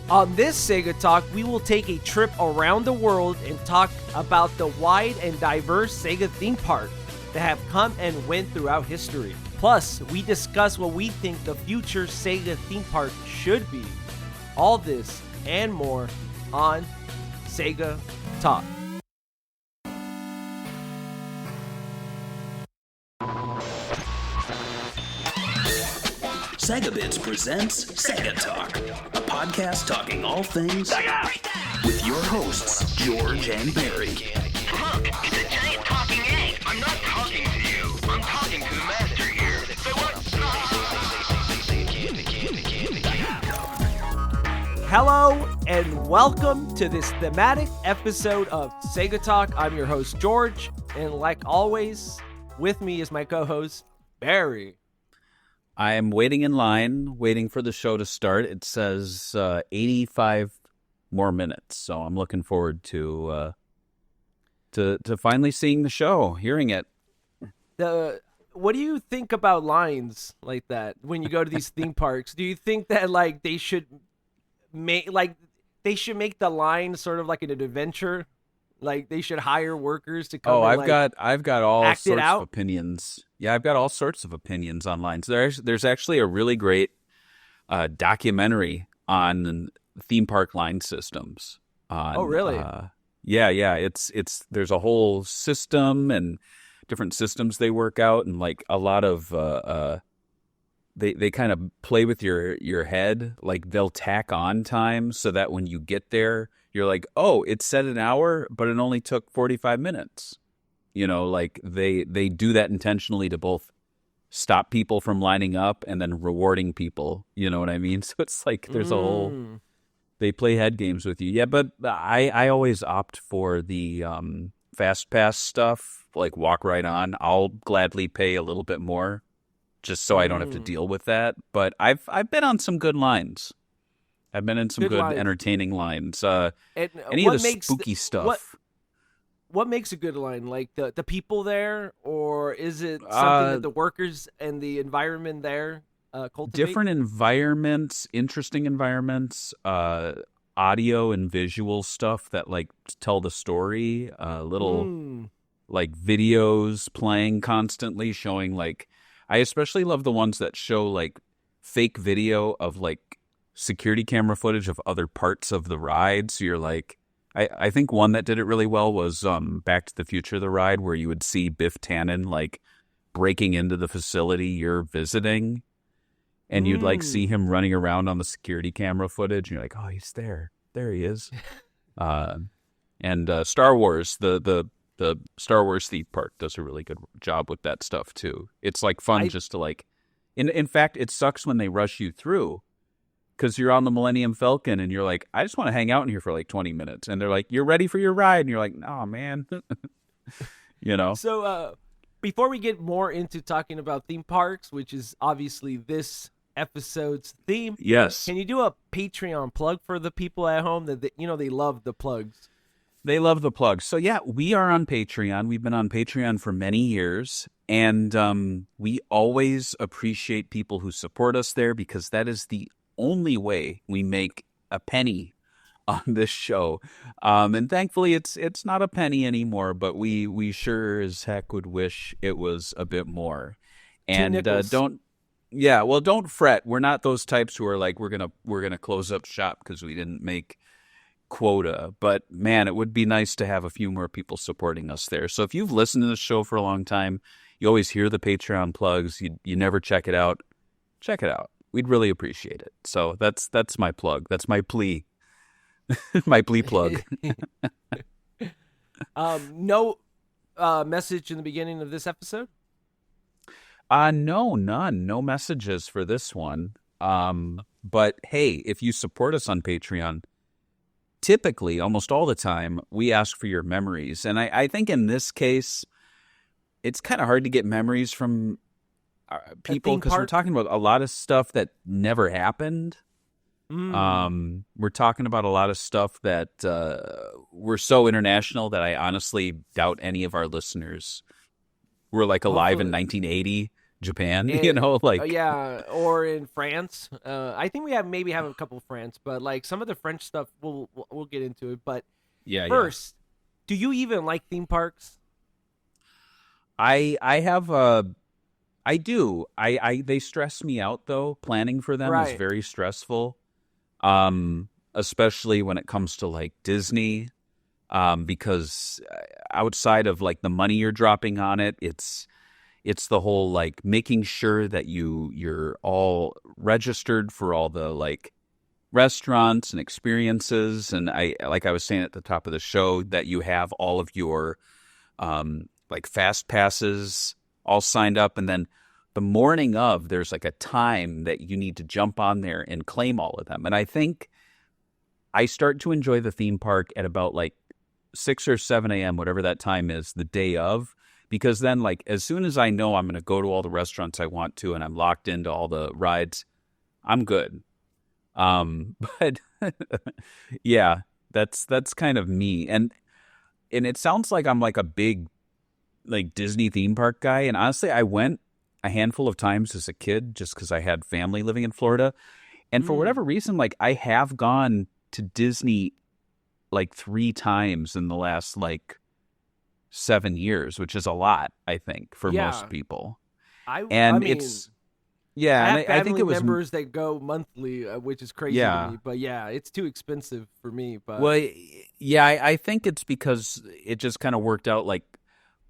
On this SEGA Talk, we will take a trip around the world and talk about the wide and diverse SEGA theme parks that have come and went throughout history. Plus, we discuss what we think the future SEGA theme park should be. All this and more on SEGA Talk. SEGA Bits presents SEGA Talk, a podcast talking all things SEGA! With your hosts, George and Barry. Look, it's a giant talking egg. I'm not talking to you. I'm talking to the master here. Say what? Hello and welcome to this thematic episode of SEGA Talk. I'm your host, George, and like always, with me is my co-host, Barry. I am waiting in line, waiting for the show to start. It says 85 more minutes, so I'm looking forward to finally seeing the show, hearing it. What do you think about lines like that when you go to these theme parks? Do you think that they should make the line sort of like an adventure? Like they should hire workers to come. Oh, and, I've got all act sorts it out? of opinions. Yeah, I've got all sorts of opinions online. So there's actually a really great documentary on theme park line systems. Oh, really? Yeah. It's there's a whole system and different systems they work out, and like a lot of they kind of play with your head. Like they'll tack on time so that when you get there, you're like, oh, it said an hour, but it only took 45 minutes. You know, like they do that intentionally to both stop people from lining up and then rewarding people. You know what I mean? So it's like there's a whole, they play head games with you. Yeah, but I always opt for the fast pass stuff, like walk right on. I'll gladly pay a little bit more just so I don't have to deal with that. But I've been on some good lines. I've been in some good entertaining lines. Any of the spooky stuff. What makes a good line? Like the people there, or is it something that the workers and the environment there cultivate? Different environments, interesting environments, audio and visual stuff that like tell the story. Little like videos playing constantly, showing like. I especially love the ones that show like fake video of like security camera footage of other parts of the ride. So you're like. I think one that did it really well was Back to the Future, the ride, where you would see Biff Tannen like breaking into the facility you're visiting, and you'd like see him running around on the security camera footage, and you're like, oh, he's there. There he is. And Star Wars, the Star Wars theme park does a really good job with that stuff too. It's like fun just to like, in fact, it sucks when they rush you through. Because you're on the Millennium Falcon and you're like, I just want to hang out in here for like 20 minutes. And they're like, you're ready for your ride. And you're like, oh, man. You know? So before we get more into talking about theme parks, which is obviously this episode's theme. Yes. Can you do a Patreon plug for the people at home that they love the plugs? They love the plugs. So, yeah, we are on Patreon. We've been on Patreon for many years. And we always appreciate people who support us there because that is the only way we make a penny on this show, and thankfully it's not a penny anymore, but we sure as heck would wish it was a bit more. And don't fret. We're not those types who are like we're gonna close up shop because we didn't make quota. But man, it would be nice to have a few more people supporting us there. So if you've listened to the show for a long time, you always hear the Patreon plugs. You never check it out. Check it out. We'd really appreciate it. So that's my plug. That's my plea. My plea plug. No message in the beginning of this episode? No, none. No messages for this one. But hey, if you support us on Patreon, typically, almost all the time, we ask for your memories. And I think in this case, it's kind of hard to get memories from people because we're talking about a lot of stuff that never happened. We're talking about a lot of stuff that we're so international that I honestly doubt any of our listeners were like alive in 1980 Japan, And, like yeah, or in France. I think we maybe have a couple of France, but like some of the French stuff, we'll get into it. But yeah. first, do you even like theme parks? I have a I do. They stress me out though. Planning for them is Right. very stressful. Especially when it comes to like Disney. Because outside of like the money you're dropping on it, it's the whole like making sure that you're all registered for all the like restaurants and experiences, and I was saying at the top of the show that you have all of your like fast passes all signed up, and then the morning of there's like a time that you need to jump on there and claim all of them. And I think I start to enjoy the theme park at about like 6 or 7 a.m., whatever that time is, the day of, because then like as soon as I know I'm going to go to all the restaurants I want to and I'm locked into all the rides, I'm good. But yeah, that's kind of me. And it sounds like I'm like a big like Disney theme park guy. And honestly, I went a handful of times as a kid just because I had family living in Florida. And for whatever reason, like I have gone to Disney like 3 times in the last like 7 years, which is a lot, I think, for most people. I And mean, it's yeah, I have and family I think it was members that go monthly, which is crazy Yeah. to me. But yeah, it's too expensive for me. But well, yeah, I think it's because it just kind of worked out like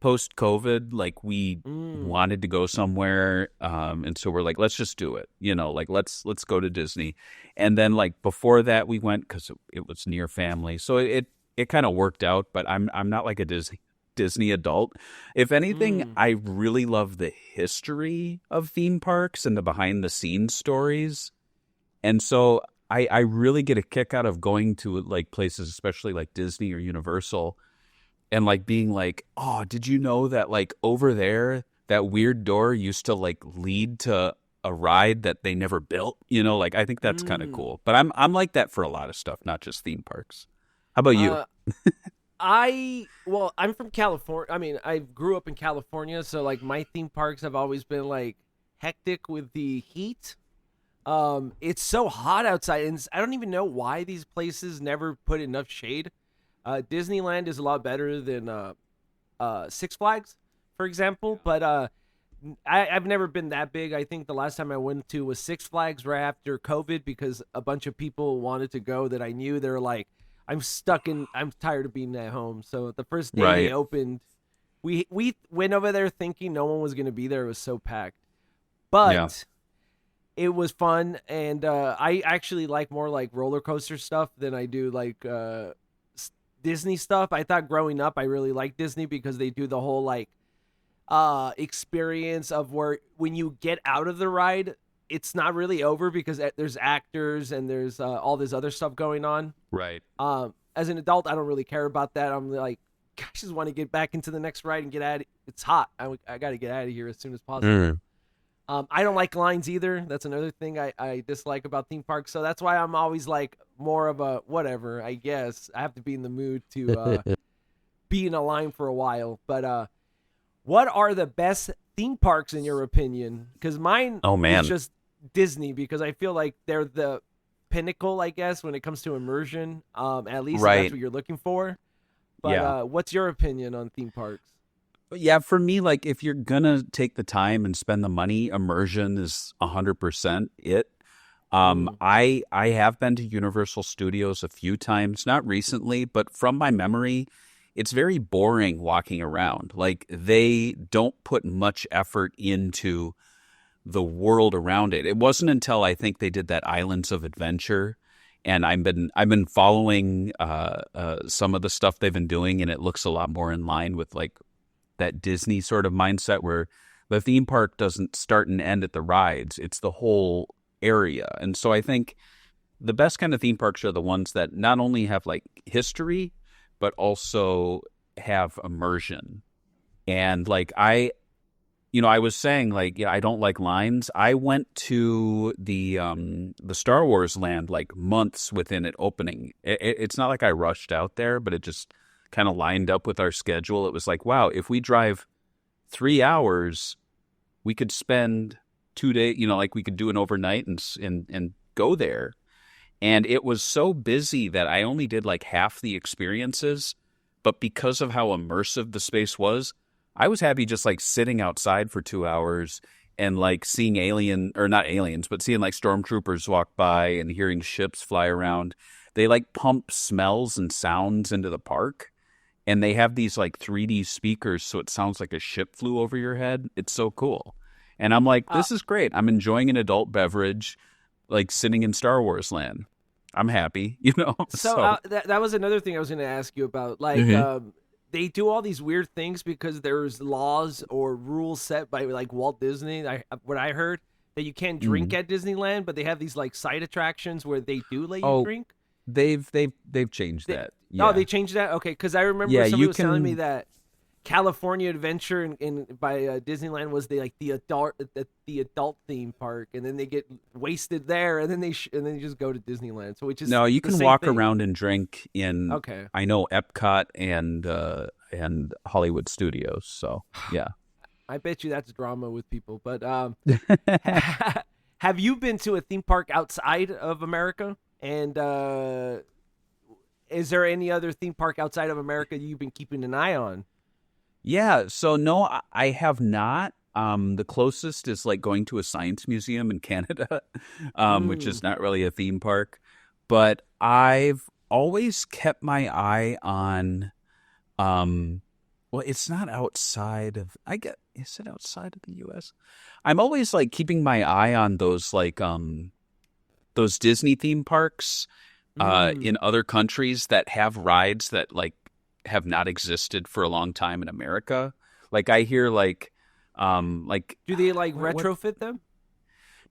post COVID, like we wanted to go somewhere, and so we're like, let's just do it, like let's go to Disney, and then like before that we went because it was near family, so it kind of worked out. But I'm not like a Disney adult. If anything, I really love the history of theme parks and the behind the scenes stories, and so I really get a kick out of going to like places, especially like Disney or Universal. And like being like, oh, did you know that like over there, that weird door used to like lead to a ride that they never built? Like I think that's kind of cool. But I'm like that for a lot of stuff, not just theme parks. How about you? I'm from California. I mean, I grew up in California, so like my theme parks have always been like hectic with the heat. It's so hot outside, and I don't even know why these places never put enough shade. Disneyland is a lot better than Six Flags, for example, but I've never been that big. I think the last time I went to was Six Flags right after COVID because a bunch of people wanted to go that I knew. They're like, I'm tired of being at home. So the first day they opened, we went over there thinking no one was going to be there. It was so packed. But it was fun, and I actually like more like roller coaster stuff than I do like Disney stuff. I thought growing up I really liked Disney because they do the whole like experience of where when you get out of the ride, it's not really over because there's actors and there's all this other stuff going on. Right. As an adult, I don't really care about that. I'm like, I just want to get back into the next ride and get out. It's hot. I got to get out of here as soon as possible. I don't like lines either. That's another thing I dislike about theme parks. So that's why I'm always like more of a whatever, I guess. I have to be in the mood to be in a line for a while. But what are the best theme parks in your opinion? Because mine is just Disney, because I feel like they're the pinnacle, I guess, when it comes to immersion. At least that's what you're looking for. But what's your opinion on theme parks? Yeah, for me, like if you're gonna take the time and spend the money, immersion is 100% it. I have been to Universal Studios a few times, not recently, but from my memory, it's very boring walking around. Like they don't put much effort into the world around it. It wasn't until I think they did that Islands of Adventure, and I've been following some of the stuff they've been doing, and it looks a lot more in line with like that Disney sort of mindset where the theme park doesn't start and end at the rides. It's the whole area. And so I think the best kind of theme parks are the ones that not only have like history, but also have immersion. And like I was saying, like, I don't like lines. I went to the Star Wars land like months within it opening. It's not like I rushed out there, but it just kind of lined up with our schedule. It was like, wow, if we drive 3 hours, we could spend 2 days, like we could do an overnight and go there. And it was so busy that I only did like half the experiences. But because of how immersive the space was, I was happy just like sitting outside for 2 hours and like seeing seeing like stormtroopers walk by and hearing ships fly around. They like pump smells and sounds into the park. And they have these like 3D speakers, so it sounds like a ship flew over your head. It's so cool. And I'm like, this is great. I'm enjoying an adult beverage, like sitting in Star Wars land. I'm happy, So that was another thing I was going to ask you about. Like, they do all these weird things because there's laws or rules set by like Walt Disney. What I heard that you can't drink at Disneyland, but they have these like side attractions where they do let you drink. They've changed that. Yeah. Oh, they changed that. Okay, because I remember somebody was telling me that California Adventure by Disneyland was the adult theme park, and then they get wasted there, and then they just go to Disneyland. So you can walk around and drink in. Okay. I know Epcot and Hollywood Studios. So yeah. I bet you that's drama with people. But have you been to a theme park outside of America? And is there any other theme park outside of America you've been keeping an eye on? Yeah, so no, I have not. The closest is like going to a science museum in Canada, which is not really a theme park. But I've always kept my eye on, well, it's not outside of, is it outside of the U.S.? I'm always like keeping my eye on those like, those Disney theme parks in other countries that have rides that like have not existed for a long time in America. Like I hear like do they like retrofit them?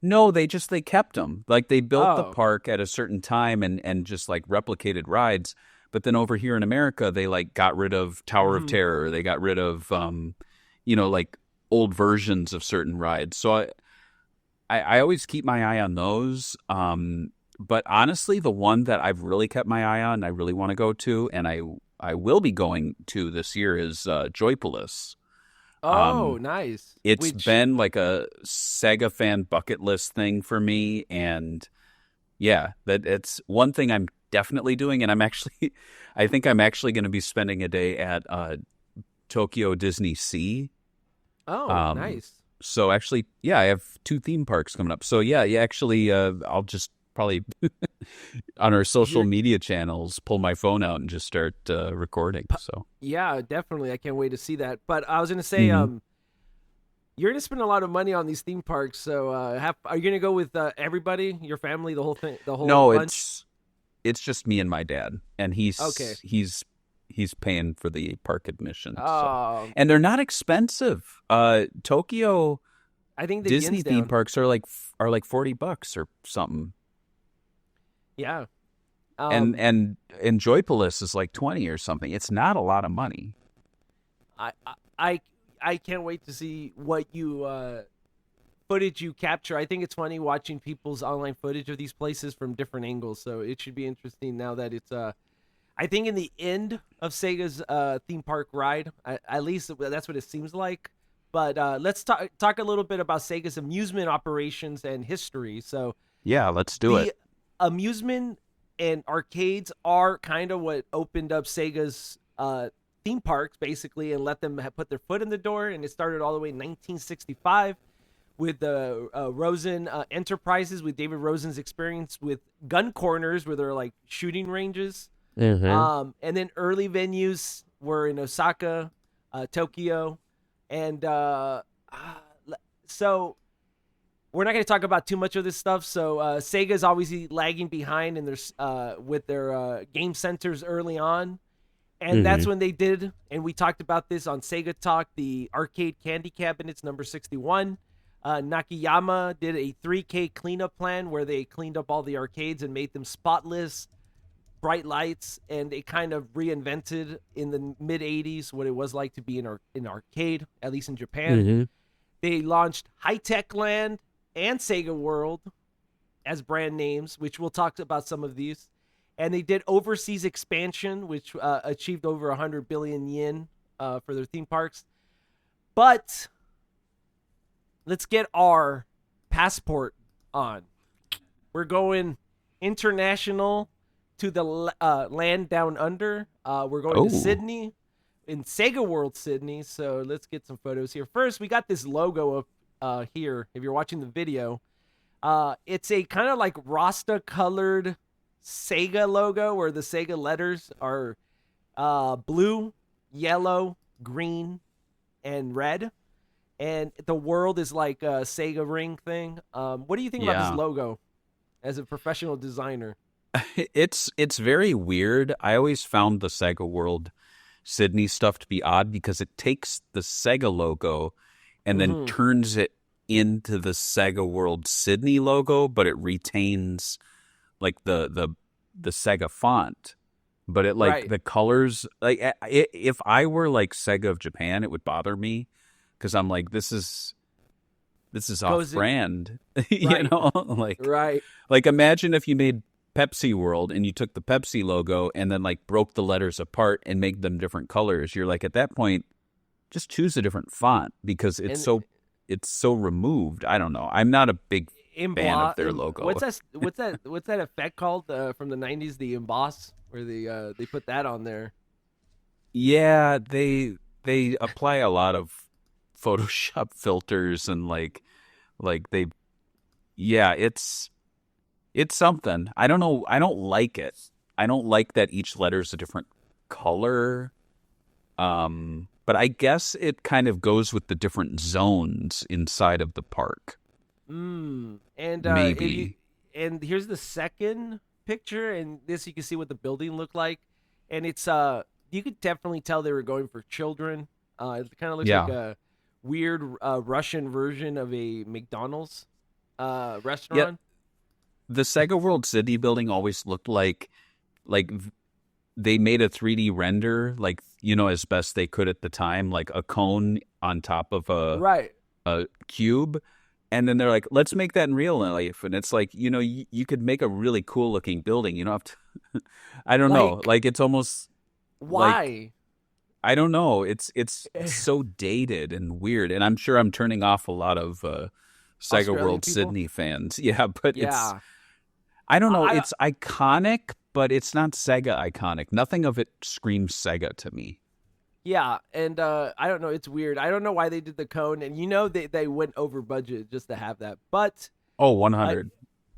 No, they kept them. Like they built the park at a certain time and just like replicated rides. But then over here in America, they like got rid of Tower of Terror. They got rid of like old versions of certain rides. So I always keep my eye on those. But honestly, the one that I've really kept my eye on, I really want to go to, and I will be going to this year is Joypolis. Oh, nice. It's been like a Sega fan bucket list thing for me. And yeah, it's one thing I'm definitely doing. And I think I'm actually going to be spending a day at Tokyo Disney Sea. Oh, nice. So actually, yeah, I have 2 theme parks coming up. So yeah, actually, I'll just probably on our social media channels pull my phone out and just start recording. So yeah, definitely, I can't wait to see that. But I was gonna say, you're gonna spend a lot of money on these theme parks. So are you gonna go with everybody, your family, the whole thing, the whole? No, bunch? it's just me and my dad, and he's he's paying for the park admission. So. And they're not expensive. Tokyo, I think the Disney theme parks are like $40 or something. Yeah. And Joypolis is like 20 or something. It's not a lot of money. I can't wait to see what footage you capture. I think it's funny watching people's online footage of these places from different angles. So it should be interesting now that it's I think in the end of Sega's theme park ride, at least that's what it seems like. But let's talk a little bit about Sega's amusement operations and history. So yeah, let's do it. Amusement and arcades are kind of what opened up Sega's theme parks, basically, and let them put their foot in the door. And it started all the way in 1965 with the Rosen Enterprises, with David Rosen's experience with gun corners, where they're like shooting ranges. And then early venues were in Osaka, Tokyo, and so we're not going to talk about too much of this stuff. So Sega is obviously lagging behind in with their game centers early on. And that's when they did, and we talked about this on SEGA Talk, the arcade candy cabinets, number 61. Nakayama did a 3K cleanup plan where they cleaned up all the arcades and made them spotless, bright lights, and they kind of reinvented in the mid-'80s what it was like to be in an arcade, at least in Japan. They launched High Tech Land and Sega World as brand names, which we'll talk about some of these. And they did overseas expansion, which achieved over 100 billion yen for their theme parks. But let's get our passport on. We're going international to the land down under. We're going to Sydney, in SEGA World Sydney. So let's get some photos here. First, we got this logo up here. If you're watching the video, it's a kind of like Rasta colored Sega logo where the Sega letters are blue, yellow, green, and red. And the world is like a Sega ring thing. What do you think about this logo as a professional designer? It's very weird. I always found the SEGA World Sydney stuff to be odd because it takes the SEGA logo and then turns it into the SEGA World Sydney logo, but it retains like the SEGA font. But it like the colors, like if I were like SEGA of Japan, it would bother me because I'm like, this is off brand, you know, like imagine if you made Pepsi World and you took the Pepsi logo and then like broke the letters apart and made them different colors. You're like, at that point, just choose a different font because it's so removed. I don't know. I'm not a big fan of their logo. What's that effect called from the 90s? The emboss, where they put that on there. Yeah, they apply a lot of Photoshop filters and it's something. I don't know. I don't like it. I don't like that each letter is a different color. But I guess it kind of goes with the different zones inside of the park. And maybe. And here's the second picture, and this you can see what the building looked like, and it's you could definitely tell they were going for children. It kind of looks like a weird Russian version of a McDonald's restaurant. Yeah. The SEGA World Sydney building always looked like they made a 3D render, like, you know, as best they could at the time, like a cone on top of a cube. And then they're like, let's make that in real life. And it's like, you know, you could make a really cool looking building. You don't have to, I don't know. Like, it's almost. Why? I don't know. It's so dated and weird. And I'm sure I'm turning off a lot of SEGA Australian World people? Sydney fans. Yeah, but it's, I don't know. It's iconic, but it's not Sega iconic. Nothing of it screams Sega to me. Yeah, and I don't know. It's weird. I don't know why they did the cone, and you know they went over budget just to have that. But 100%.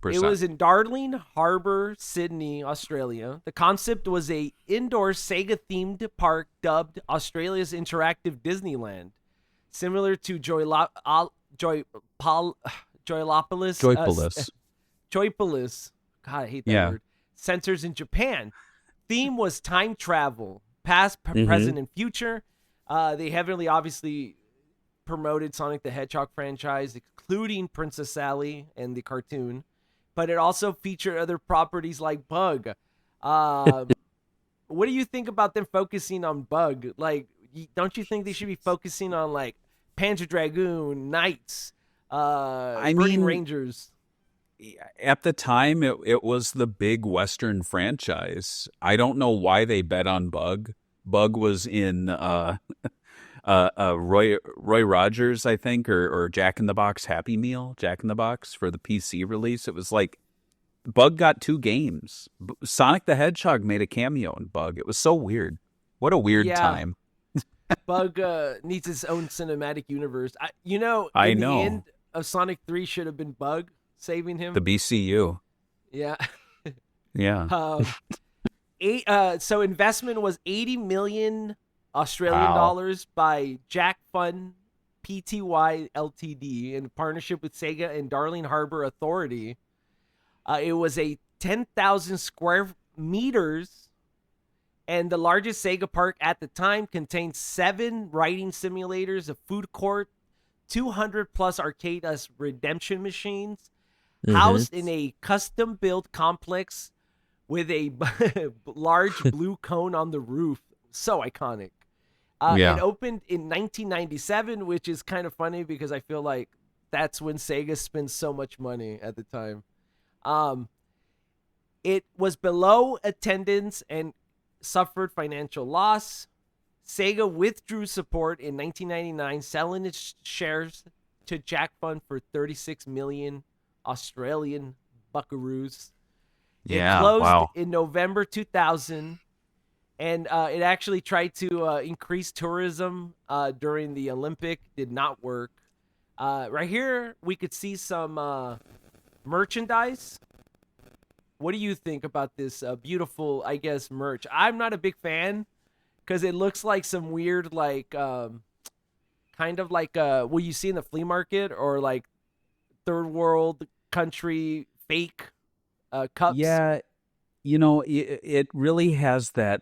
It was in Darling Harbour, Sydney, Australia. The concept was a indoor Sega-themed park dubbed Australia's Interactive Disneyland, similar to Joypolis. Joypolis. God, I hate that word. Centers in Japan. Theme was time travel, past, present, and future. They heavily, obviously, promoted Sonic the Hedgehog franchise, including Princess Sally and the cartoon. But it also featured other properties like Bug. What do you think about them focusing on Bug? Like, don't you think they should be focusing on, like, Panzer Dragoon, Knights, Burning Rangers? At the time, it was the big Western franchise. I don't know why they bet on Bug. Bug was in Roy Rogers, I think, or Jack in the Box Happy Meal, Jack in the Box for the PC release. It was like Bug got 2 games. Sonic the Hedgehog made a cameo in Bug. It was so weird. What a weird time. Bug needs his own cinematic universe. The end of Sonic 3 should have been Bug saving him. The BCU. Yeah. Yeah. So investment was 80 million Australian dollars by Jack Fun Pty Ltd in partnership with Sega and Darling Harbour Authority. It was a 10,000 square meters, and the largest Sega park at the time contained 7 riding simulators, a food court, 200 plus arcade redemption machines, housed in a custom-built complex with a large blue cone on the roof. So iconic. It opened in 1997, which is kind of funny because I feel like that's when Sega spent so much money at the time. It was below attendance and suffered financial loss. Sega withdrew support in 1999, selling its shares to Jack Fund for 36 million Australian buckaroos. It closed in November 2000, and it actually tried to increase tourism during the Olympic. Did not work. Right here, we could see some merchandise. What do you think about this beautiful, I guess, merch? I'm not a big fan because it looks like some weird, like, kind of like what you see in the flea market or like third world country fake cups. Yeah, it really has that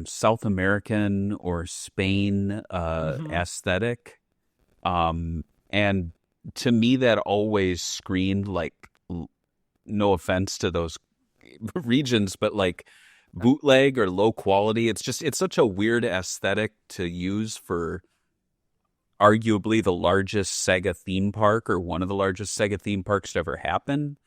South American or Spain aesthetic. And to me, that always screamed like, no offense to those regions, but like bootleg or low quality. It's such a weird aesthetic to use for arguably the largest Sega theme park or one of the largest Sega theme parks to ever happen.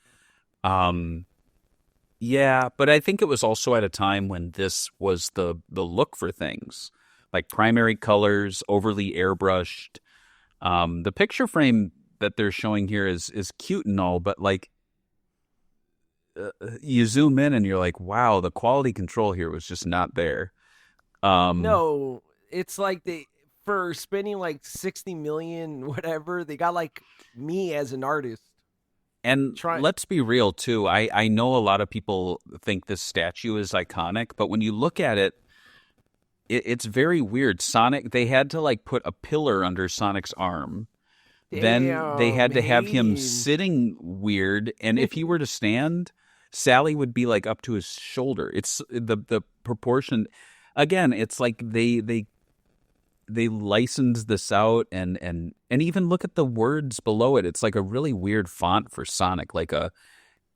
Yeah, but I think it was also at a time when this was the look for things, like primary colors, overly airbrushed. The picture frame that they're showing here is cute and all, but like you zoom in and you're like, wow, the quality control here was just not there. No, it's like for spending like 60 million, whatever, they got like me as an artist. And let's be real, too. I know a lot of people think this statue is iconic, but when you look at it, it's very weird. Sonic, they had to like put a pillar under Sonic's arm. Then they had to have him sitting weird. And if he were to stand, Sally would be like up to his shoulder. It's the proportion. Again, it's like they licensed this out and even look at the words below it. It's like a really weird font for Sonic, like a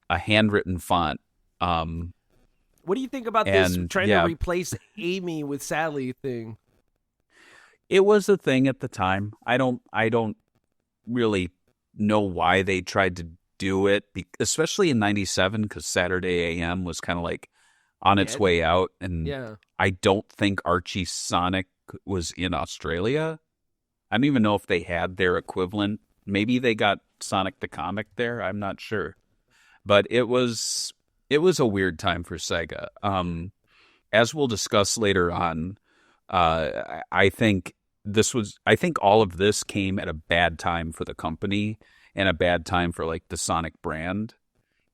handwritten font. What do you think about this trying to replace Amy with Sally thing? It was a thing at the time. I don't really know why they tried to do it, especially in '97, because Saturday AM was kind of like on its way out, and I don't think Archie Sonic was in Australia. I don't even know if they had their equivalent. Maybe they got Sonic the Comic there. I'm not sure. But it was a weird time for Sega. As we'll discuss later on, I think all of this came at a bad time for the company and a bad time for like the Sonic brand.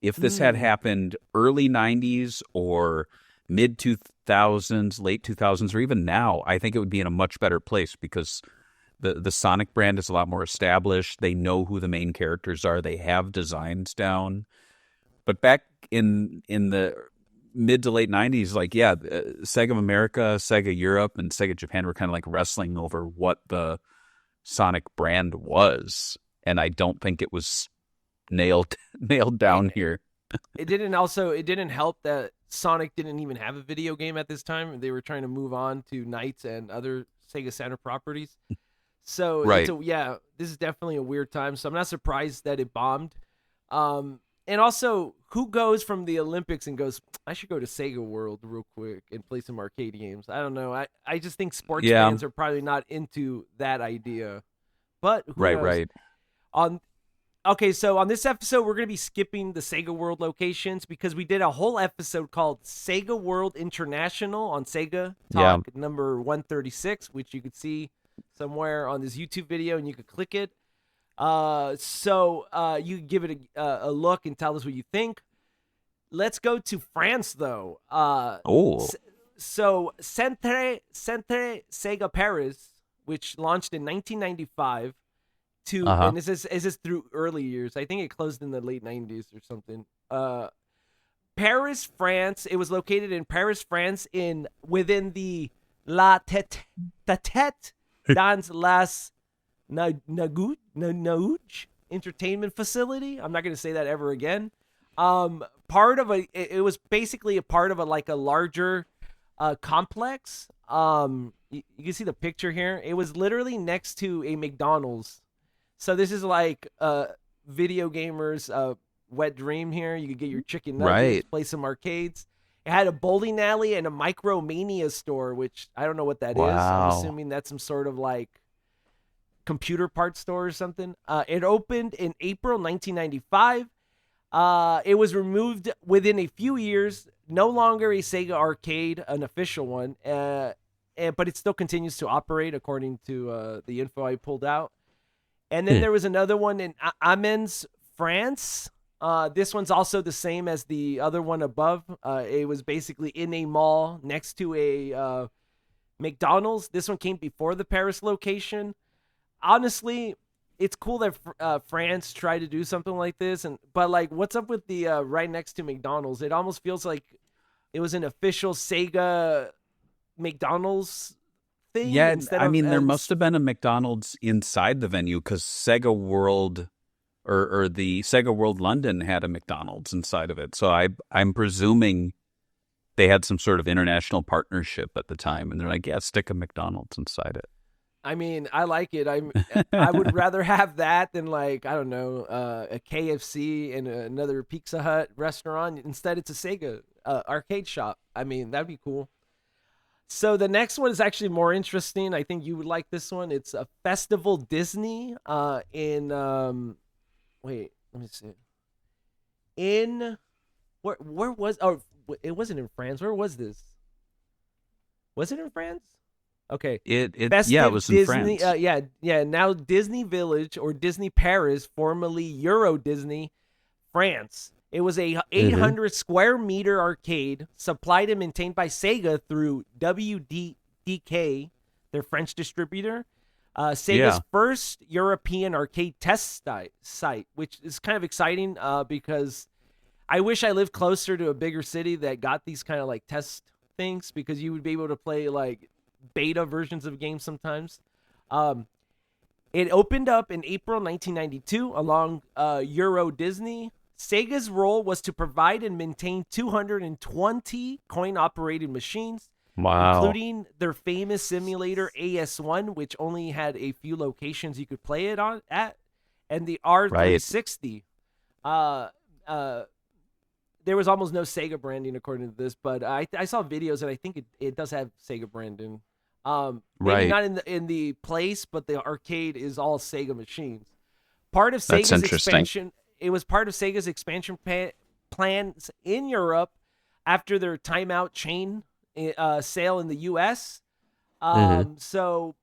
If this had happened early 90s or mid 2000s, late 2000s, or even now, I think it would be in a much better place because the Sonic brand is a lot more established. They know who the main characters are. They have designs down. But back in the mid to late 90s, like, Sega America, Sega Europe, and Sega Japan were kind of like wrestling over what the Sonic brand was. And I don't think it was nailed down here. It didn't help that Sonic didn't even have a video game at this time. They were trying to move on to Knights and other Sega Center properties. So this is definitely a weird time. So I'm not surprised that it bombed. And also, who goes from the Olympics and goes, I should go to Sega World real quick and play some arcade games? I don't know. I just think sports fans are probably not into that idea. But who knows? Right. So on this episode, we're going to be skipping the Sega World locations because we did a whole episode called Sega World International on Sega Talk number 136, which you could see somewhere on this YouTube video, and you could click it. So you can give it a look and tell us what you think. Let's go to France, though. So Centre Sega Paris, which launched in 1995. And this is through early years. I think it closed in the late 90s or something. Paris, France. It was located in Paris, France, within the La Tête dans las Nauge entertainment facility. I'm not going to say that ever again. It was basically a part of a larger complex. You can see the picture here. It was literally next to a McDonald's. So this is like video gamers' wet dream here. You could get your chicken nuggets, play some arcades. It had a bowling alley and a Micromania store, which I don't know what that is. I'm assuming that's some sort of like computer parts store or something. It opened in April 1995. It was removed within a few years. No longer a Sega arcade, an official one, but it still continues to operate according to the info I pulled out. And then there was another one in Amiens, France. This one's also the same as the other one above. It was basically in a mall next to a McDonald's. This one came before the Paris location. Honestly, it's cool that France tried to do something like this, but like, what's up with the right next to McDonald's? It almost feels like it was an official Sega McDonald's thing. Yeah, I mean, there must have been a McDonald's inside the venue because Sega World or the Sega World London had a McDonald's inside of it. So I'm presuming they had some sort of international partnership at the time, and they're like, yeah, stick a McDonald's inside it. I mean, I like it. I would rather have that than, like, I don't know, a KFC and another Pizza Hut restaurant. Instead, it's a Sega arcade shop. I mean, that'd be cool. So the next one is actually more interesting. I think you would like this one. It's a Festival Disney in wait, let me see. Where was? Oh, it wasn't in France. Where was this? Was it in France? Okay. It was in France. Yeah. Now Disney Village or Disney Paris, formerly Euro Disney, France. It was a 800 square meter arcade supplied and maintained by Sega through WDK, their French distributor. Sega's first European arcade test site, which is kind of exciting because I wish I lived closer to a bigger city that got these kind of like test things, because you would be able to play like beta versions of games sometimes. It opened up in April 1992 along Euro Disney. Sega's role was to provide and maintain 220 coin-operated machines, including their famous simulator AS1, which only had a few locations you could play it at, and the R360. There was almost no Sega branding according to this, but I saw videos and I think it does have Sega branding. Maybe not in the place, but the arcade is all Sega machines. Part of Sega's expansion. It was part of Sega's expansion plans in Europe after their timeout chain sale in the U.S. So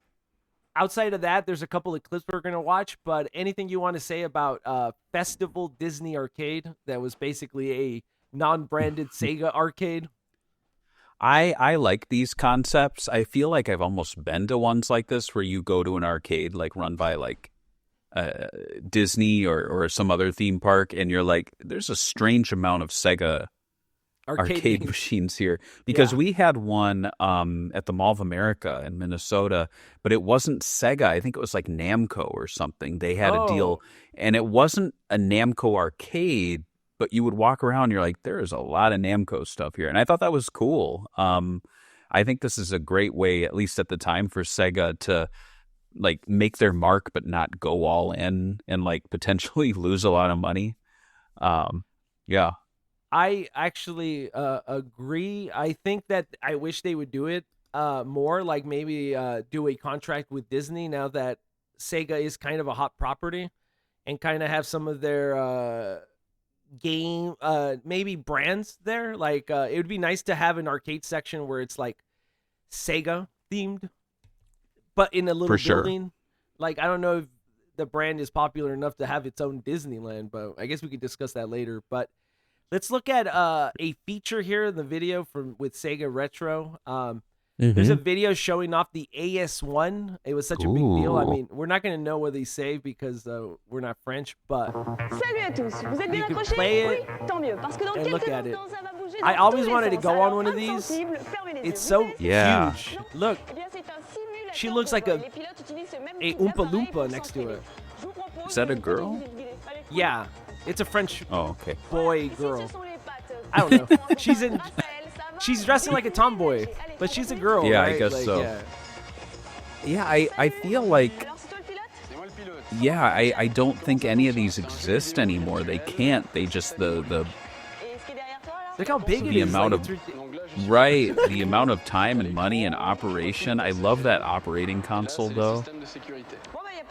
outside of that, there's a couple of clips we're going to watch, but anything you want to say about Festival Disney Arcade that was basically a non-branded Sega arcade? I like these concepts. I feel like I've almost been to ones like this where you go to an arcade like run by like Disney or some other theme park, and you're like, there's a strange amount of Sega arcade machines here, because we had one at the Mall of America in Minnesota, but it wasn't Sega. I think it was like Namco or something. They had a deal, and it wasn't a Namco arcade, but you would walk around and you're like, there's a lot of Namco stuff here, and I thought that was cool. I think this is a great way, at least at the time, for Sega to like make their mark but not go all in and like potentially lose a lot of money. I actually agree. I think that I wish they would do it more, like maybe do a contract with Disney now that Sega is kind of a hot property, and kind of have some of their game maybe brands there. Like it would be nice to have an arcade section where it's like Sega themed, but in a little building. Like, I don't know if the brand is popular enough to have its own Disneyland, but I guess we could discuss that later. But let's look at a feature here in the video with Sega Retro. There's a video showing off the AS1. It was such a big deal. I mean, we're not going to know what they say because we're not French, but Salut à tous. Vous êtes bien you can accrochés? play it Oui, tant mieux, parce que dans and quelques look at it. instants, ça va bouger I dans always tous les wanted to sens. go on Alors, one of âme these. sensible, fermez les It's yeux. so Vous êtes huge. Look, Eh bien, c'est un simulateur she looks like de vol. Les pilotes utilisent ce même a type Oompa d'appareil Loompa pour next to s'entraîner. it. Je vous propose Is that a une girl? petite visite guidée. Allez, Yeah, it's a French Oh, okay. boy, ici, girl. ce sont les pattes. I don't know. Comment She's ça in. rappelle, ça va? She's dressing like a tomboy, Allez, but she's a comprenez? girl, Yeah, I right? guess Like, so. yeah. Yeah, I feel like, Alors, c'est toi le pilote? yeah, I don't think any of these exist anymore. They can't. They just the Et ce qui est derrière toi, là? Look how big it The is. amount like, of- it's ridiculous. right, the amount of time and money and operation. I love that operating console though. Bon, bah, y a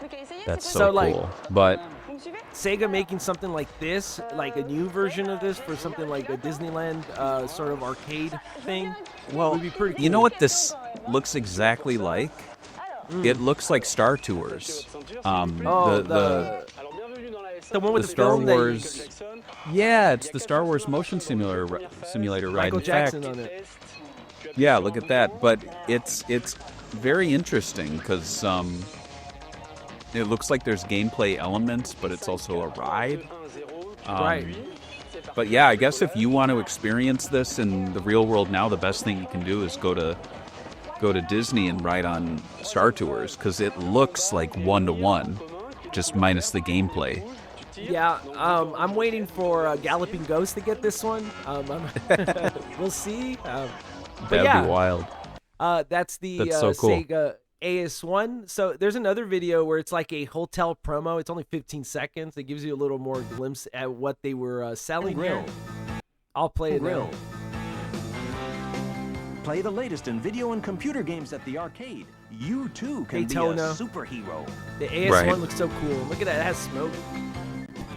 That's So, so like- cool. But Sega making something like this, like a new version of this for something like a Disneyland sort of arcade thing, would be pretty cool. you know what this looks exactly like? It looks like Star Tours. Oh, the one with the Star film that Wars. Yeah, it's the Star Wars motion simulator ride. Michael In Jackson fact, on it. yeah, look at that. But it's very interesting because it looks like there's gameplay elements, but it's also a ride. Right. But yeah, I guess if you want to experience this in the real world now, the best thing you can do is go to Disney and ride on Star Tours because it looks like 1-to-1, just minus the gameplay. Yeah, I'm waiting for Galloping Ghost to get this one. We'll see. But That'd yeah, be wild. that's the That's so cool. Sega AS1. So there's another video where it's like a hotel promo. It's only 15 seconds. It gives you a little more glimpse at what they were selling here. I'll play it now. Play the latest in video and computer games at the arcade. You too can Daytona. be a superhero. The AS1 Right. looks so cool. Look at that. It has smoke.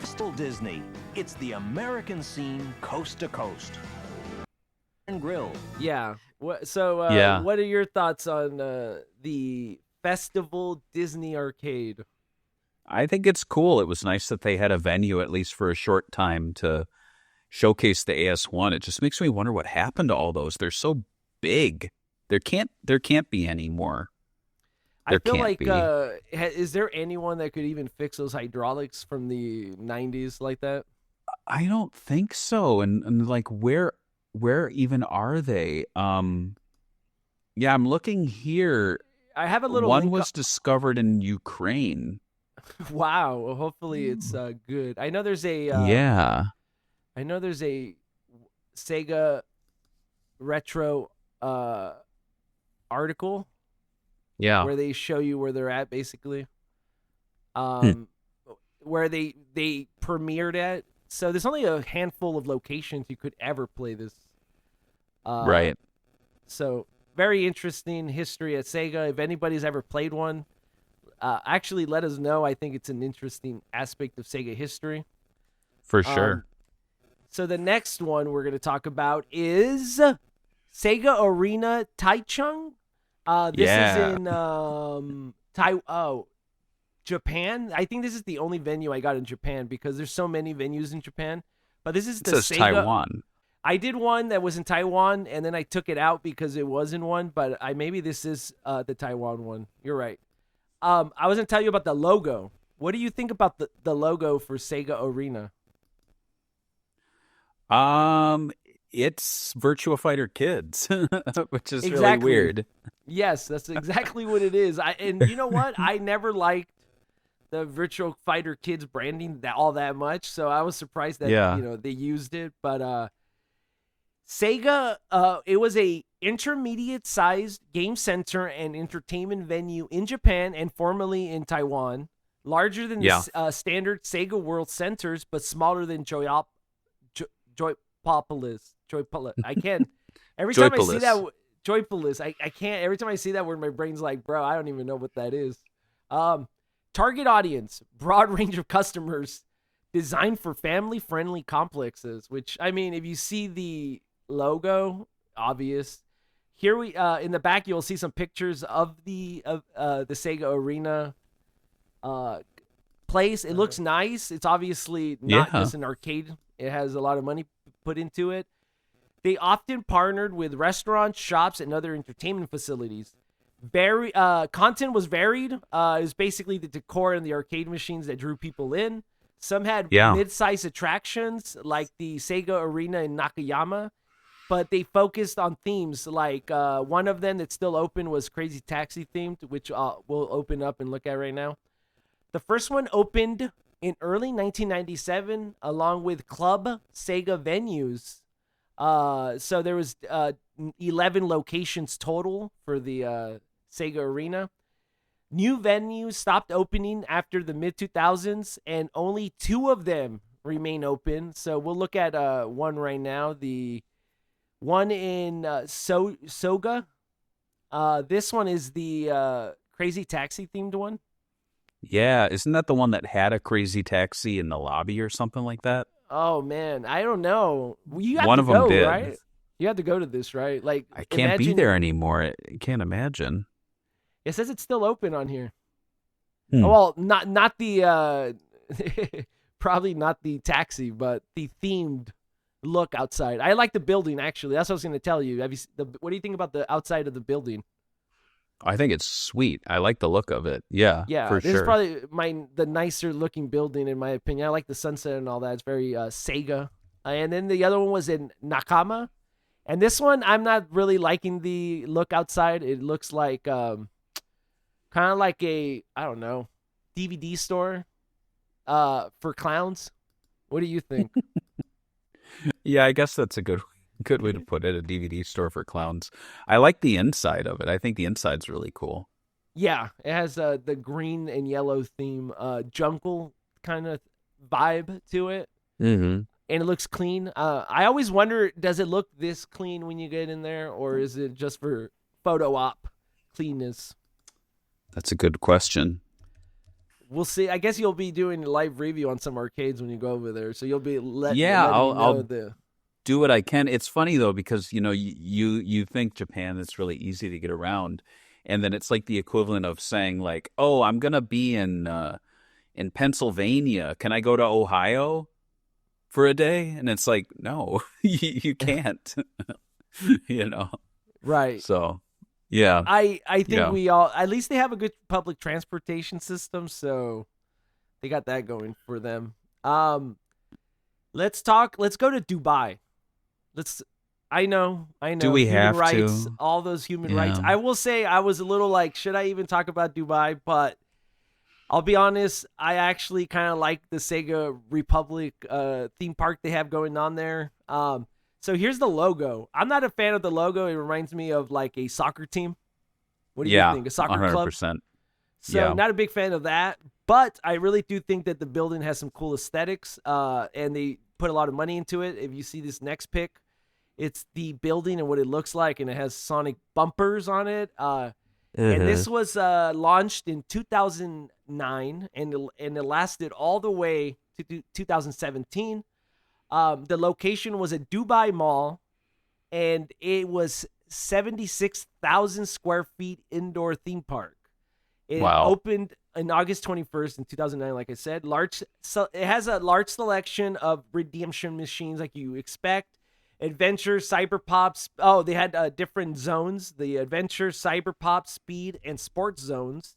Still Disney. It's the American scene coast to coast. And grill. Yeah. So, Yeah. what are your thoughts on the Festival Disney Arcade? I think it's cool. It was nice that they had a venue, at least for a short time, to showcase the AS1. It just makes me wonder what happened to all those. They're so big. There can't be any more. I There feel can't like, be. is there anyone that could even fix those hydraulics from the 90s like that? I don't think so. And like where even are they? Yeah, I'm looking here. I have a little One link was discovered in Ukraine. Wow. Well, hopefully it's good. I know there's a Yeah. I know there's a Sega retro article Yeah. where they show you where they're at, basically. Where they premiered at. So there's only a handful of locations you could ever play this. Right. So very interesting history at Sega. If anybody's ever played one, actually let us know. I think it's an interesting aspect of Sega history. For sure. So the next one we're going to talk about is SEGA Arena Taichung. This is in Japan. I think this is the only venue I got in Japan because there's so many venues in Japan. But this is It the says Sega. Taiwan. I did one that was in Taiwan, and then I took it out because it was in one. But maybe this is the Taiwan one. You're right. I was going to tell you about the logo. What do you think about the logo for Sega Arena? It's Virtua Fighter Kids, which is really Exactly. weird. Yes, that's exactly what it is. And you know what? I never liked the Virtual Fighter Kids branding all that much, so I was surprised that they used it. But Sega, it was a intermediate-sized game center and entertainment venue in Japan and formerly in Taiwan, larger than the standard Sega World Centers, but smaller than Joypolis. I can't. Every time I see that Joypolis, I can't. Every time I see that word, my brain's like, bro, I don't even know what that is. Target audience, broad range of customers, designed for family-friendly complexes. Which, I mean, if you see the logo, obvious. Here we in the back, you'll see some pictures of the Sega Arena place. It looks nice. It's obviously not just an arcade. It has a lot of money put into it. They often partnered with restaurants, shops, and other entertainment facilities. Content was varied. It was basically the decor and the arcade machines that drew people in. Some had mid-sized attractions like the Sega Arena in Nakayama, but they focused on themes. Like one of them that's still open was Crazy Taxi themed, which we'll open up and look at right now. The first one opened in early 1997 along with Club Sega venues. So there was 11 locations total for the Sega Arena. New venues stopped opening after the mid-2000s, and only 2 of them remain open. So we'll look at one right now. The one in Soga. This one is the Crazy Taxi themed one. Yeah, isn't that the one that had a crazy taxi in the lobby or something like that? Oh man, I don't know. You have One to of them go, did. right? You have to go to this, right? Like, I can't be imagine there anymore. I can't imagine. it says it's still open on here. Hmm. Oh, well, not the probably not the taxi, but the themed look outside. I like the building actually. That's what I was going to tell you. What do you think about the outside of the building? I think it's sweet. I like the look of it. Yeah, Yeah, for this is sure. probably the nicer looking building in my opinion. I like the sunset and all that. It's very Sega. And then the other one was in Nakama. And this one, I'm not really liking the look outside. It looks like kind of like a, I don't know, DVD store for clowns. What do you think? Yeah, I guess that's a good way to put it. A DVD store for clowns. I like the inside of it. I think the inside's really cool. Yeah, it has the green and yellow theme, jungle kind of vibe to it. Mm-hmm. And it looks clean. I always wonder, does it look this clean when you get in there, or is it just for photo op cleanness? That's a good question. We'll see. I guess you'll be doing a live review on some arcades when you go over there, so you'll be letting I'll the. do what I can. It's funny though because you think Japan, it's really easy to get around, and then it's like the equivalent of saying like, oh, I'm gonna be in Pennsylvania. Can I go to Ohio for a day? And it's like, no, you can't. Right. So yeah, I think Yeah. we all, at least they have a good public transportation system, so they got that going for them. Let's go to Dubai. I know. Do we human have rights, to? all those human Yeah. rights. I will say I was a little like, should I even talk about Dubai? But I'll be honest, I actually kind of like the Sega Republic theme park they have going on there. So here's the logo. I'm not a fan of the logo. It reminds me of like a soccer team. What do you think? A soccer 100%. club? So Yeah. not a big fan of that. But I really do think that the building has some cool aesthetics, and they put a lot of money into it. If you see this next pic, it's the building and what it looks like, and it has Sonic bumpers on it. And this was launched in 2009, and it lasted all the way to 2017. The location was a Dubai mall, and it was 76,000 square feet indoor theme park. It Wow. opened on August 21st in 2009, like I said. It has a large selection of redemption machines like you expect. Adventure, Cyber Pops. Oh, they had different zones. The Adventure, Cyber Pop, Speed, and Sports zones.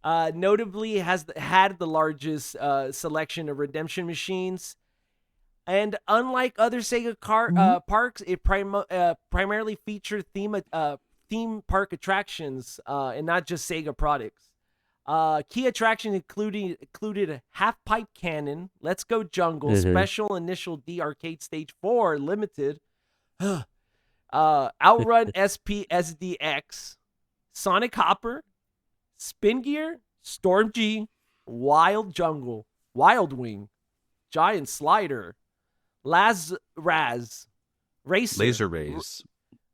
Notably, it had the largest selection of redemption machines. And unlike other Sega parks, it primarily featured theme park attractions and not just Sega products. Key attractions included Half Pipe Cannon, Let's Go Jungle, Special Initial D Arcade Stage 4 Limited, Outrun SP SDX, Sonic Hopper, Spin Gear, Storm G, Wild Jungle, Wild Wing, Giant Slider, Laser Race, Laser Rays.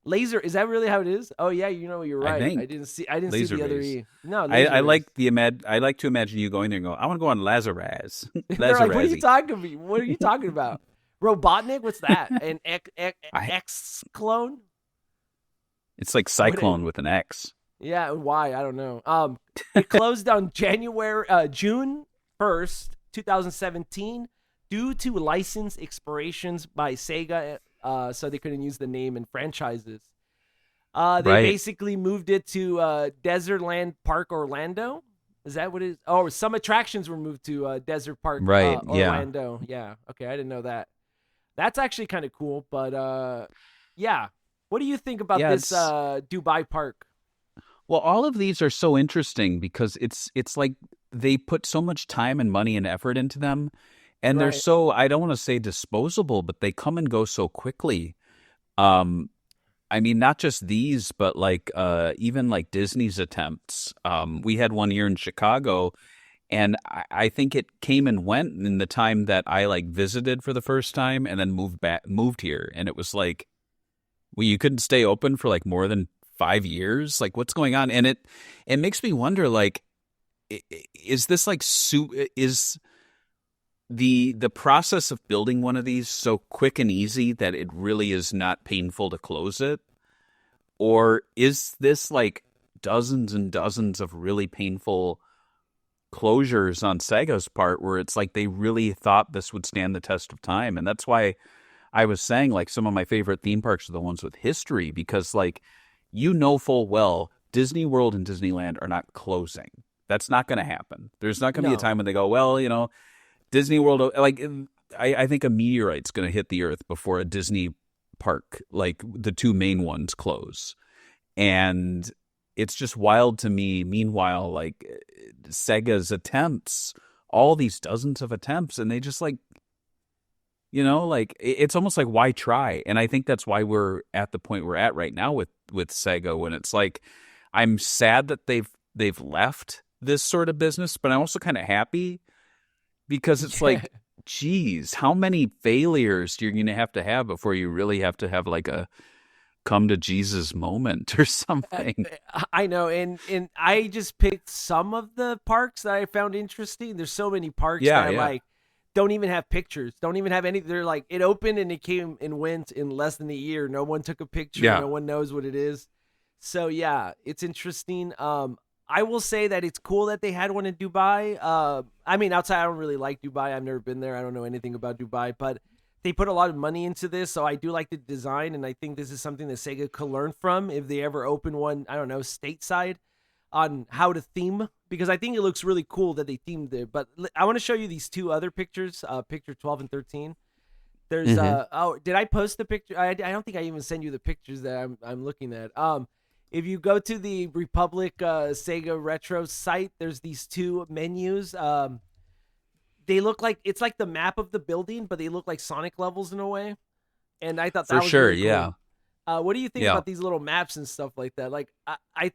Laser, is that really how it is? Oh yeah, you're right. think. I didn't see Laser the other Rays. E. No, I Laser like Race. I like to imagine you going there and go, I want to go on Lazaraz. They're like, what are you talking about? What are you talking about? Robotnik? What's that? An X clone? It's like Cyclone with an X. Yeah, why? I don't know. It closed on June 1st, 2017, due to license expirations by Sega, so they couldn't use the name and franchises. They basically moved it to Desertland Park Orlando. Is that what it is? Oh, some attractions were moved to Desert Park Orlando. Yeah. Okay, I didn't know that. That's actually kind of cool, but yeah. What do you think about this Dubai park? Well, all of these are so interesting because it's like they put so much time and money and effort into them, and they're so, I don't want to say disposable, but they come and go so quickly. I mean, not just these, but like even like Disney's attempts. We had one year in Chicago, and I think it came and went in the time that I like visited for the first time and then moved here, and it was like, well, you couldn't stay open for like more than 5 years. Like, what's going on? And it makes me wonder, like, is this like is the process of building one of these so quick and easy that it really is not painful to close it? Or is this like dozens and dozens of really painful closures on Sega's part where it's like they really thought this would stand the test of time? And that's why I was saying like some of my favorite theme parks are the ones with history, because like full well Disney World and Disneyland are not closing. That's not going to happen. There's not going to be a time when they go, well, Disney World, like I think a meteorite's going to hit the Earth before a Disney park, like the two main ones, close. And it's just wild to me. Meanwhile, like Sega's attempts, all these dozens of attempts, and they just like, like it's almost like, why try? And I think that's why we're at the point we're at right now with Sega, when it's like, I'm sad that they've left this sort of business, but I'm also kind of happy, because it's like, geez, how many failures you're going to have before you really have to have like a come to Jesus moment or something. I know, and I just picked some of the parks that I found interesting. There's so many parks that I like don't even have pictures, don't even have any. They're like, it opened and it came and went in less than a year. No one took a picture. No one knows what it is. So yeah, it's interesting. I will say that it's cool that they had one in Dubai. I mean, outside, I don't really like Dubai. I've never been there. I don't know anything about Dubai, but they put a lot of money into this, so I do like the design, and I think this is something that Sega could learn from if they ever open one, I don't know, stateside, on how to theme, because I think it looks really cool that they themed it. But I want to show you these two other pictures, picture 12 and 13. There's, did I post the picture? I don't think I even sent you the pictures that I'm looking at. If you go to the Republic Sega Retro site, there's these two menus. They look like, it's like the map of the building, but they look like Sonic levels in a way. And I thought that was really cool. What do you think about these little maps and stuff like that? Like,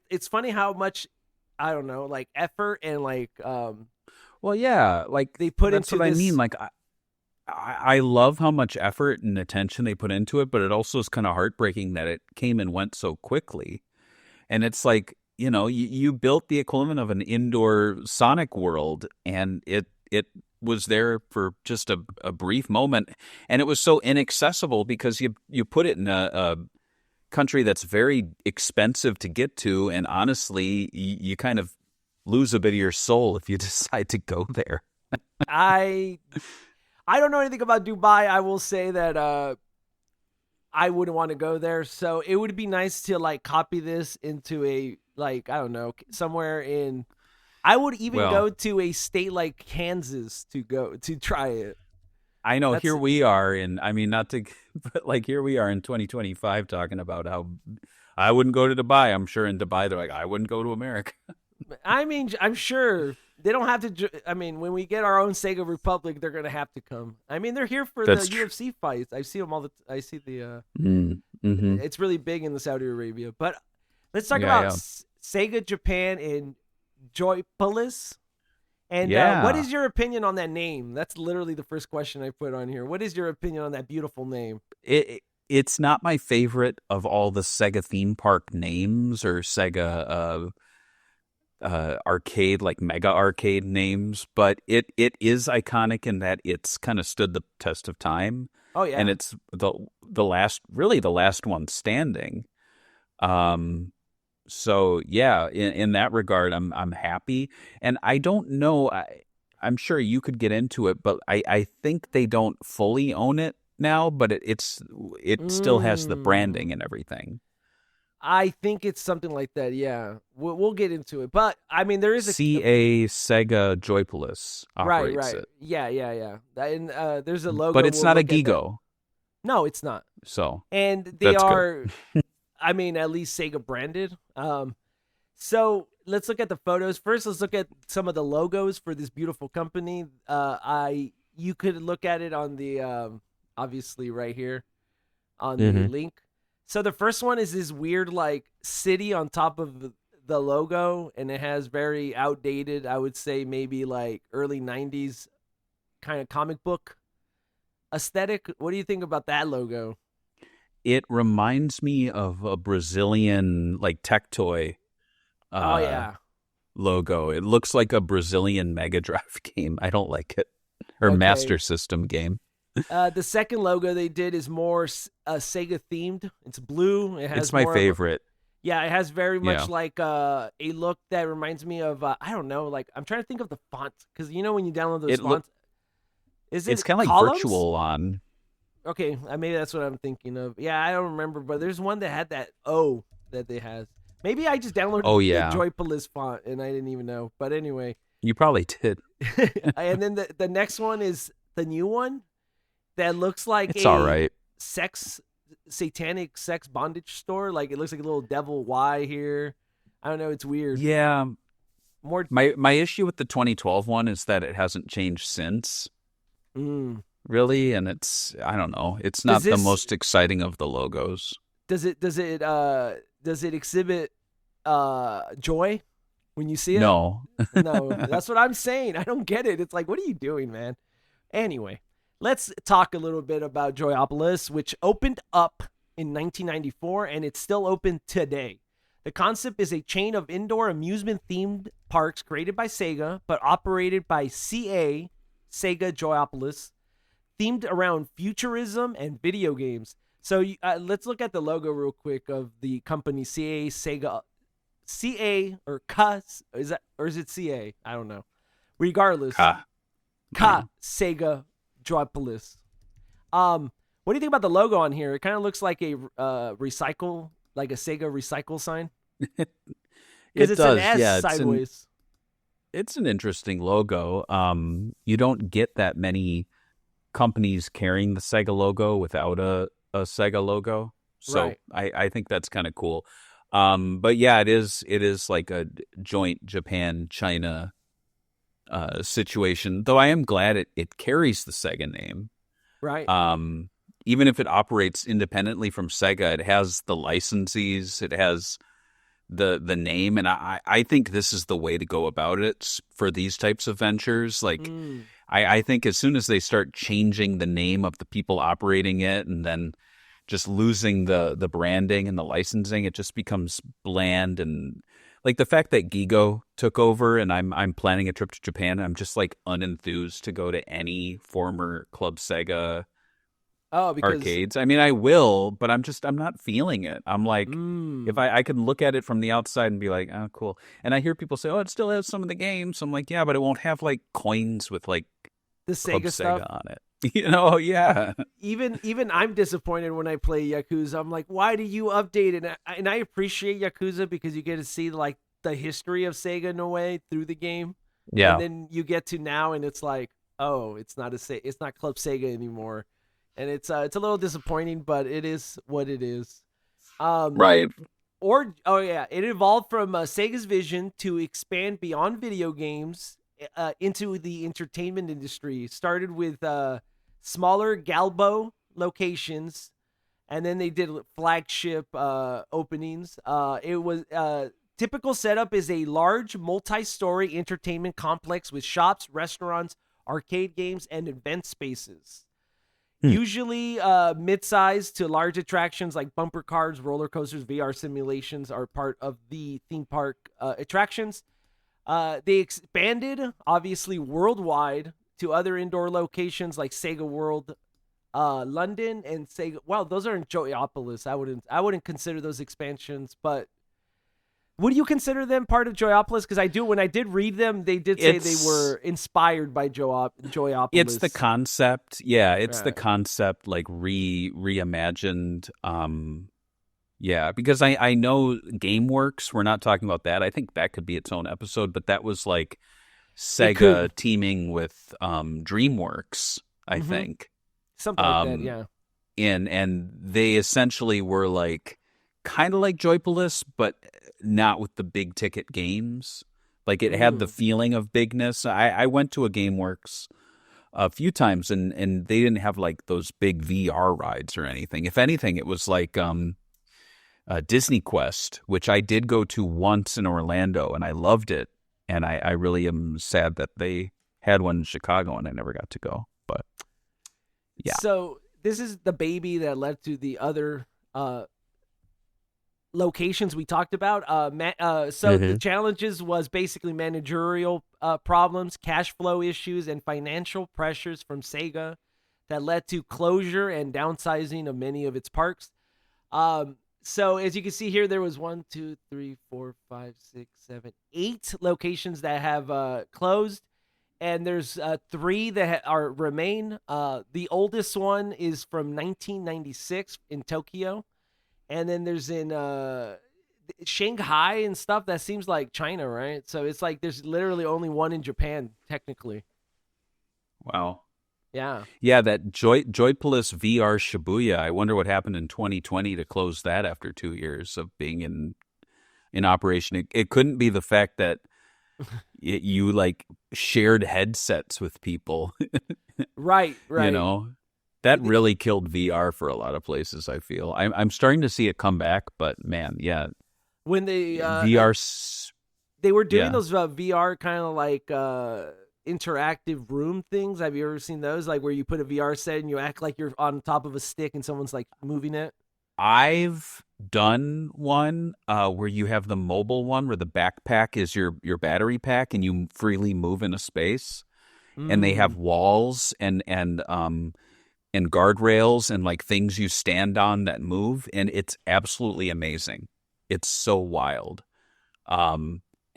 it's funny how much, I don't know, like effort and like, like they put that's into what this. I mean. Like, I love how much effort and attention they put into it, but it also is kind of heartbreaking that it came and went so quickly. And it's like, you built the equivalent of an indoor Sonic world, and it was there for just a brief moment, and it was so inaccessible because you put it in a country that's very expensive to get to, and honestly, you kind of lose a bit of your soul if you decide to go there. I don't know anything about Dubai. I will say that I wouldn't want to go there, so it would be nice to like copy this into a, like, I don't know, somewhere in. I would even go to a state like Kansas to try it. I know. Here we are but like here we are in 2025 talking about how I wouldn't go to Dubai. I'm sure in Dubai they're like, I wouldn't go to America. I mean, I'm sure they don't have to. I mean, when we get our own Sega Republic, they're gonna have to come. I mean, they're here for That's the UFC fights. I see them all. I see the. Mm-hmm. It's really big in the Saudi Arabia. But let's talk about Sega Japan and Joypolis. And what is your opinion on that name? That's literally the first question I put on here. What is your opinion on that beautiful name? It's not my favorite of all the Sega theme park names or Sega arcade, like mega arcade names, but it is iconic in that it's kind of stood the test of time. Oh yeah, and it's the last one standing. So yeah, in that regard, I'm happy, and I don't know. I'm sure you could get into it, but I think they don't fully own it now. But it still has the branding and everything. I think it's something like that. Yeah, we'll get into it. But I mean, there is a SEGA Joypolis operates it. Yeah. And there's a logo, but it's not a Gigo. No, it's not. So and they are. I mean, at least Sega branded. So let's look at the photos. First, let's look at some of the logos for this beautiful company. You could look at it on the, obviously right here on the link. So the first one is this weird, like, city on top of the logo, and it has very outdated, I would say maybe like early 90s kind of comic book aesthetic. What do you think about that logo? It reminds me of a Brazilian like tech toy. Oh yeah, logo. It looks like a Brazilian Mega Drive game. I don't like it. Or Okay. Master System game. The second logo they did is more Sega themed. It's blue. It has It's my more of a- favorite. yeah, it has very much Yeah. like a look that reminds me of I don't know, like I'm trying to think of the font because you know when you download those It look- fonts, is it It's kind of like columns? virtual on. Okay, maybe that's what I'm thinking of. Yeah, I don't remember, but there's one that had that O that they has. Maybe I just downloaded Oh, yeah. the Joypolis font and I didn't even know. But anyway, You probably did. and then the next one is the new one that looks like It's a all right. satanic sex bondage store. Like it looks like a little devil Y here. I don't know. It's weird. Yeah. More. My issue with the 2012 one is that it hasn't changed since. Mm. Really, and it's I don't know. It's not the this- most exciting of the logos. Does it exhibit joy when you see it? No. No, that's what I'm saying. I don't get it. It's like, what are you doing, man? Anyway, let's talk a little bit about Joypolis, which opened up in 1994 and it's still open today. The concept is a chain of indoor amusement-themed parks created by Sega, but operated by SEGA Joypolis, themed around futurism and video games. So let's look at the logo real quick of the company SEGA or CA, is it CA? I don't know. Regardless, SEGA Joypolis. What do you think about the logo on here? It kind of looks like a recycle, like a Sega recycle sign. Because it's does, an S yeah, sideways. It's an interesting logo. You don't get that many companies carrying the Sega logo without a Sega logo. So Right. I think that's kind of cool. But yeah, it is like a joint Japan-China situation, though I am glad it carries the Sega name. Right. Even if it operates independently from Sega, it has the licensees, it has the name, and I think this is the way to go about it for these types of ventures. Like, I think as soon as they start changing the name of the people operating it and then just losing the branding and the licensing, it just becomes bland. And like the fact that Gigo took over and I'm planning a trip to Japan, I'm just like unenthused to go to any former Club Sega because arcades. I mean, I will, but I'm not feeling it. I'm like, if I could look at it from the outside and be like, oh, cool. And I hear people say, oh, it still has some of the games. I'm like, yeah, but it won't have like coins with like the Club Sega stuff Sega on it. You know, yeah. Even I'm disappointed when I play Yakuza. I'm like, why do you update it? And I appreciate Yakuza because you get to see like the history of Sega in a way through the game. Yeah. And then you get to now, and it's like, oh, it's not Club Sega anymore, and it's a little disappointing, but it is what it is. Right. It evolved from Sega's vision to expand beyond video games into the entertainment industry. Started with smaller Galbo locations, and then they did flagship openings. It was typical setup is a large multi-story entertainment complex with shops, restaurants, arcade games, and event spaces. Usually mid-sized to large attractions like bumper cars, roller coasters, VR simulations are part of the theme park attractions. They expanded, obviously, worldwide to other indoor locations like SEGA World London and SEGA. Well, those are in Joypolis. I wouldn't consider those expansions, but would you consider them part of Joypolis? Because I do. When I did read them, they did say they were inspired by Joypolis. It's the concept. Yeah, it's the Right. concept like reimagined. Yeah, because I know GameWorks, we're not talking about that. I think that could be its own episode, but that was like Sega could. teaming with DreamWorks, I think. Something like that, yeah. And they essentially were like kind of like Joypolis, but not with the big ticket games. Like it had the feeling of bigness. I went to a GameWorks a few times and they didn't have like those big VR rides or anything. If anything, it was like Disney Quest, which I did go to once in Orlando and I loved it. And I really am sad that they had one in Chicago and I never got to go. But yeah. So this is the baby that led to the other locations we talked about. So the challenges was basically managerial problems, cash flow issues, and financial pressures from Sega that led to closure and downsizing of many of its parks. So as you can see here, there was 1, 2, 3, 4, 5, 6, 7, 8 locations that have closed, and there's 3 that remain. The oldest one is from 1996 in Tokyo, and then there's in Shanghai and stuff. That seems like China, right? So it's like there's literally only one in Japan, technically. Wow. Yeah. Yeah, that Joypolis VR Shibuya. I wonder what happened in 2020 to close that after 2 years of being in operation. It couldn't be the fact that you like shared headsets with people. Right. You know, that really killed VR for a lot of places, I feel. I'm starting to see it come back, but man, yeah. When they VR, they were doing those VR kind of like interactive room things. Have you ever seen those? Like where you put a VR set and you act like you're on top of a stick and someone's like moving it? I've done one where you have the mobile one where the backpack is your battery pack and you freely move in a space. And they have walls and guardrails and like things you stand on that move, and it's absolutely amazing. It's so wild.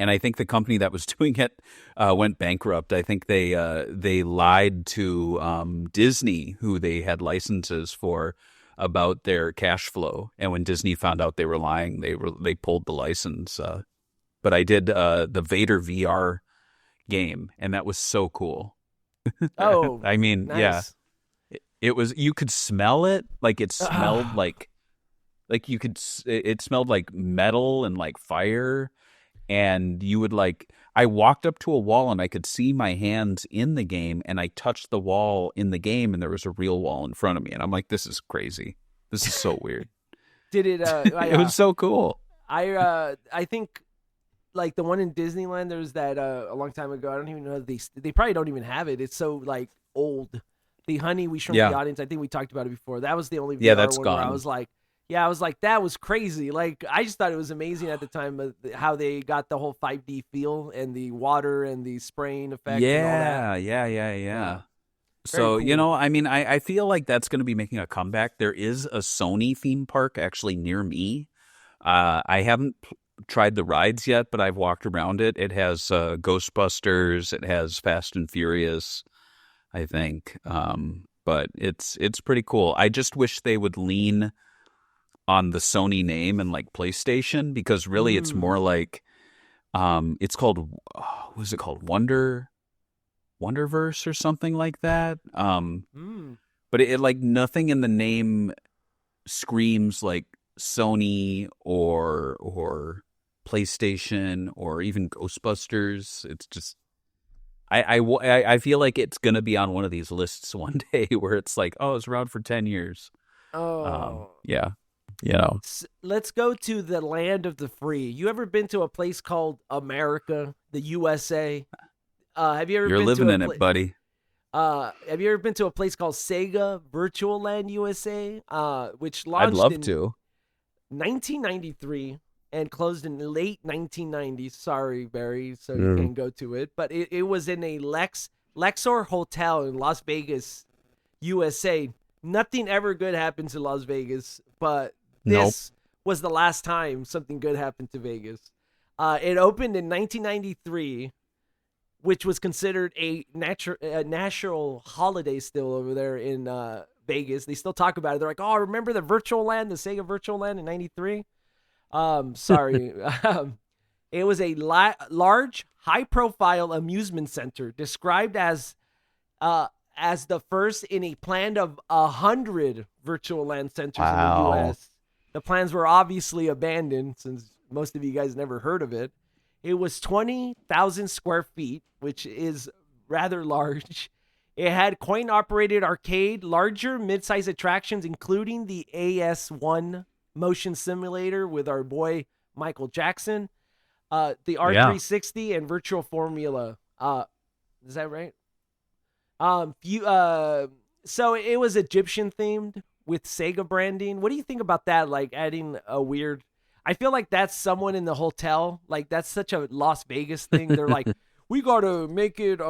And I think the company that was doing it went bankrupt. I think they lied to Disney, who they had licenses for, about their cash flow. And when Disney found out they were lying, they pulled the license. But I did the Vader VR game, and that was so cool. Oh, I mean, nice. yeah, it was. You could smell it, like it smelled like you could. It smelled like metal and like fire. And you would like, I walked up to a wall and I could see my hands in the game, and I touched the wall in the game and there was a real wall in front of me. And I'm like, this is crazy. This is so weird. Did it? It was so cool. I think like the one in Disneyland, there was that a long time ago. I don't even know. They probably don't even have it. It's so like old. The Honey, We Shrunk the Audience. I think we talked about it before. That was the only VR that's one gone. where I was like, that was crazy. Like, I just thought it was amazing at the time how they got the whole 5D feel and the water and the spraying effect. And all that. Yeah. So, cool. you know, I mean, I feel like that's going to be making a comeback. There is a Sony theme park actually near me. I haven't tried the rides yet, but I've walked around it. It has Ghostbusters. It has Fast and Furious, I think. But it's pretty cool. I just wish they would lean on the Sony name and like PlayStation, because really it's more like it's called what is it called, Wonderverse or something like that. But it like nothing in the name screams like Sony or PlayStation or even Ghostbusters. It's just I feel like it's gonna be on one of these lists one day where it's like, oh, it's around for 10 years. Yeah. You know, let's go to the land of the free. You ever been to a place called America, the USA? Have you ever? You're been living to in it, buddy. Have you ever been to a place called SEGA VirtuaLand USA? Which launched I'd love in to. 1993 and closed in late 1990s. Sorry, Barry, so you can't go to it. But it was in a Luxor Hotel in Las Vegas, USA. Nothing ever good happens in Las Vegas, but this was the last time something good happened to Vegas. It opened in 1993, which was considered a national holiday still over there in Vegas. They still talk about it. They're like, oh, remember the VirtuaLand, the SEGA VirtuaLand in 93? Sorry. It was a large, high-profile amusement center described as the first in a plan of 100 VirtuaLand centers in the U.S. The plans were obviously abandoned since most of you guys never heard of it. It was 20,000 square feet, which is rather large. It had coin-operated arcade, larger mid-size attractions, including the AS1 motion simulator with our boy Michael Jackson, the R360, and Virtual Formula. Is that right? So it was Egyptian themed with Sega branding. What do you think about that? Like adding a weird, I feel like that's someone in the hotel. Like, that's such a Las Vegas thing. They're like, we got to make it